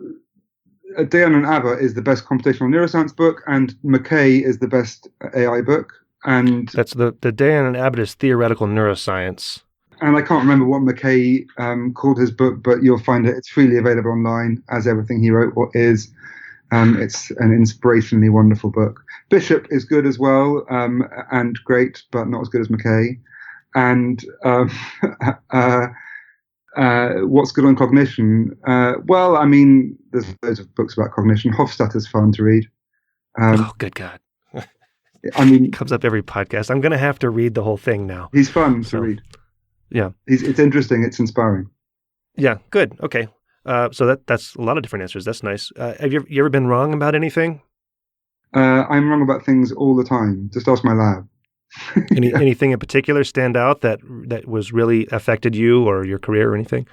Dayan and Abba is the best computational neuroscience book, and McKay is the best AI book. And that's the Dayan and Abbott is theoretical neuroscience. And I can't remember what McKay called his book, but you'll find it. It's freely available online, as everything he wrote is. It's an inspirationally wonderful book. Bishop is good as well, and great, but not as good as McKay. And what's good on cognition? Well, I mean, there's loads of books about cognition. Hofstadter's fun to read. Oh, good God. I mean, it comes up every podcast. I'm going to have to read the whole thing now. He's fun to read. Yeah. It's interesting. It's inspiring. Yeah, good. Okay. So that's a lot of different answers. That's nice. Have you ever been wrong about anything? I'm wrong about things all the time. Just ask my lab. Anything in particular stand out that was really affected you or your career or anything?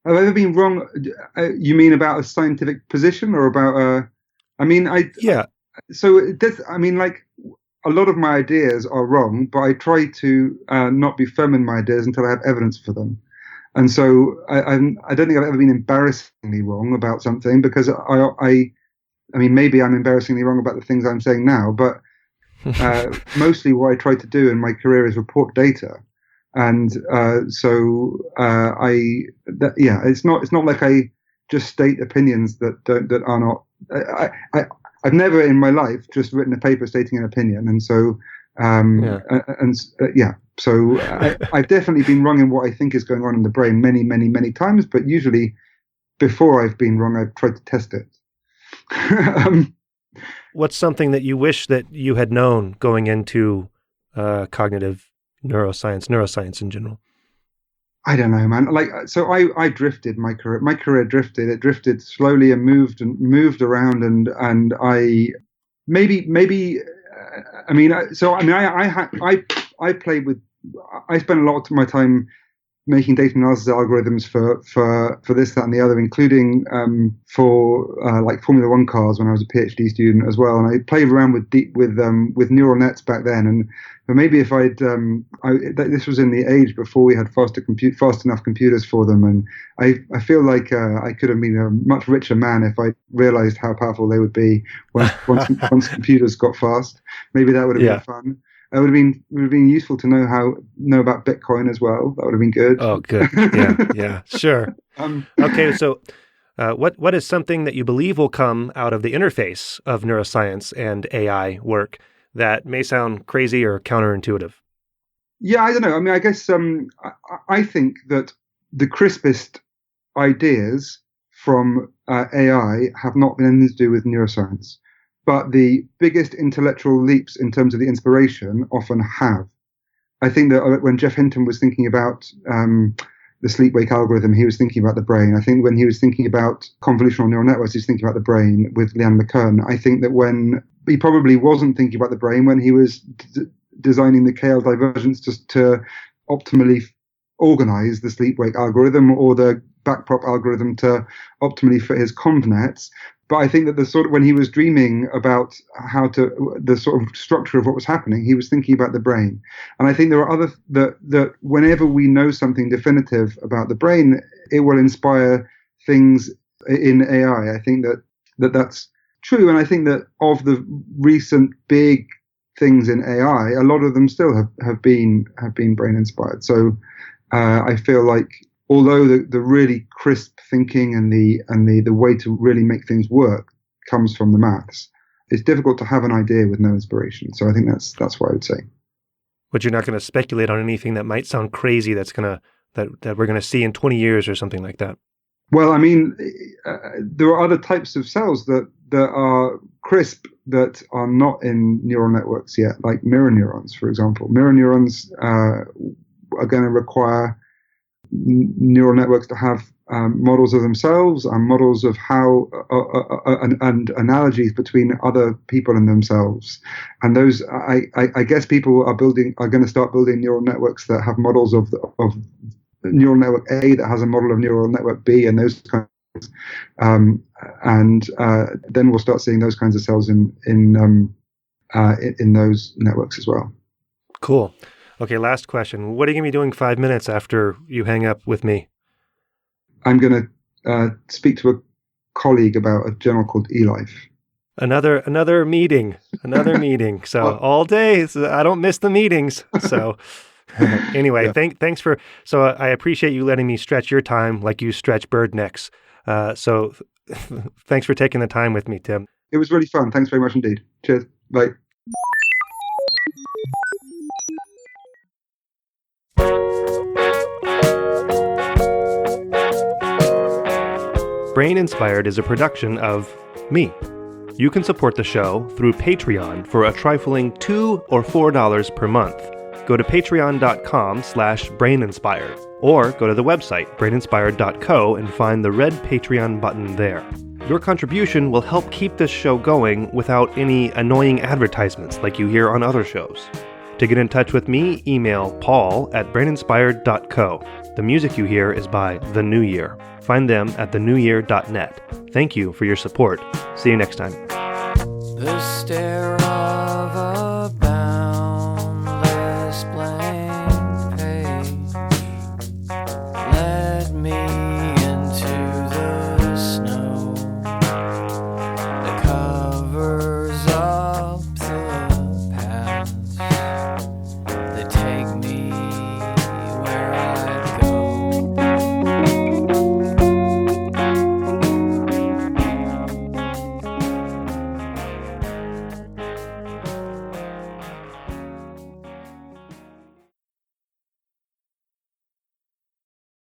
Have I ever been wrong? You mean about a scientific position or about Yeah. So like a lot of my ideas are wrong, but I try to not be firm in my ideas until I have evidence for them. And so I don't think I've ever been embarrassingly wrong about something, because I mean, maybe I'm embarrassingly wrong about the things I'm saying now, but mostly what I try to do in my career is report data. And it's not like I just state opinions that are not. I've never in my life just written a paper stating an opinion, and so So I've definitely been wrong in what I think is going on in the brain many, many, many times, but usually before I've been wrong, I've tried to test it. What's something that you wish that you had known going into cognitive neuroscience in general? I don't know, man. I drifted my career. My career drifted. It drifted slowly and moved around, and I played with. I spent a lot of my time making data analysis algorithms for this, that, and the other, including for Formula One cars when I was a PhD student as well. And I played around with neural nets back then. But maybe if this was in the age before we had fast enough computers for them. And I feel like I could have been a much richer man if I realized how powerful they would be once computers got fast. Maybe that would have been fun. It would have been useful to know about Bitcoin as well. That would have been good. Oh, good. Yeah, sure. Okay, so what is something that you believe will come out of the interface of neuroscience and AI work that may sound crazy or counterintuitive? Yeah, I don't know. I mean, I guess I think that the crispest ideas from AI have not been anything to do with neuroscience. But the biggest intellectual leaps in terms of the inspiration often have. I think that when Jeff Hinton was thinking about the sleep-wake algorithm, he was thinking about the brain. I think when he was thinking about convolutional neural networks, he was thinking about the brain with Leanne McKern. I think that when he probably wasn't thinking about the brain when he was designing the KL divergence to optimally organize the sleep-wake algorithm or the backprop algorithm to optimally fit his convnets. But I think that when he was dreaming about the sort of structure of what was happening, he was thinking about the brain. And I think there are that whenever we know something definitive about the brain, it will inspire things in AI. I think that's true. And I think that of the recent big things in AI, a lot of them still have been brain inspired. So I feel like, although the really crisp thinking and the way to really make things work comes from the maths, it's difficult to have an idea with no inspiration. So I think that's what I would say. But you're not going to speculate on anything that might sound crazy that we're going to see in 20 years or something like that. Well, I mean, there are other types of cells that are crisp that are not in neural networks yet, like mirror neurons, for example. Mirror neurons are going to require neural networks to have models of themselves and models of how and analogies between other people and themselves. And those, I guess, people are going to start building neural networks that have models of neural network A that has a model of neural network B, and those kinds of things. Then we'll start seeing those kinds of cells in those networks as well. Cool. Okay, last question. What are you going to be doing 5 minutes after you hang up with me? I'm going to speak to a colleague about a journal called eLife. Another meeting. So all day, so I don't miss the meetings. So anyway, Yeah. thanks for. So I appreciate you letting me stretch your time like you stretch bird necks. So thanks for taking the time with me, Tim. It was really fun. Thanks very much indeed. Cheers. Bye. Brain Inspired is a production of me. You can support the show through Patreon for a trifling $2 or $4 per month. Go to patreon.com/braininspired or go to the website braininspired.co and find the red Patreon button there. Your contribution will help keep this show going without any annoying advertisements like you hear on other shows. To get in touch with me, email paul@braininspired.co. The music you hear is by The New Year. Find them at thenewyear.net. Thank you for your support. See you next time. The stare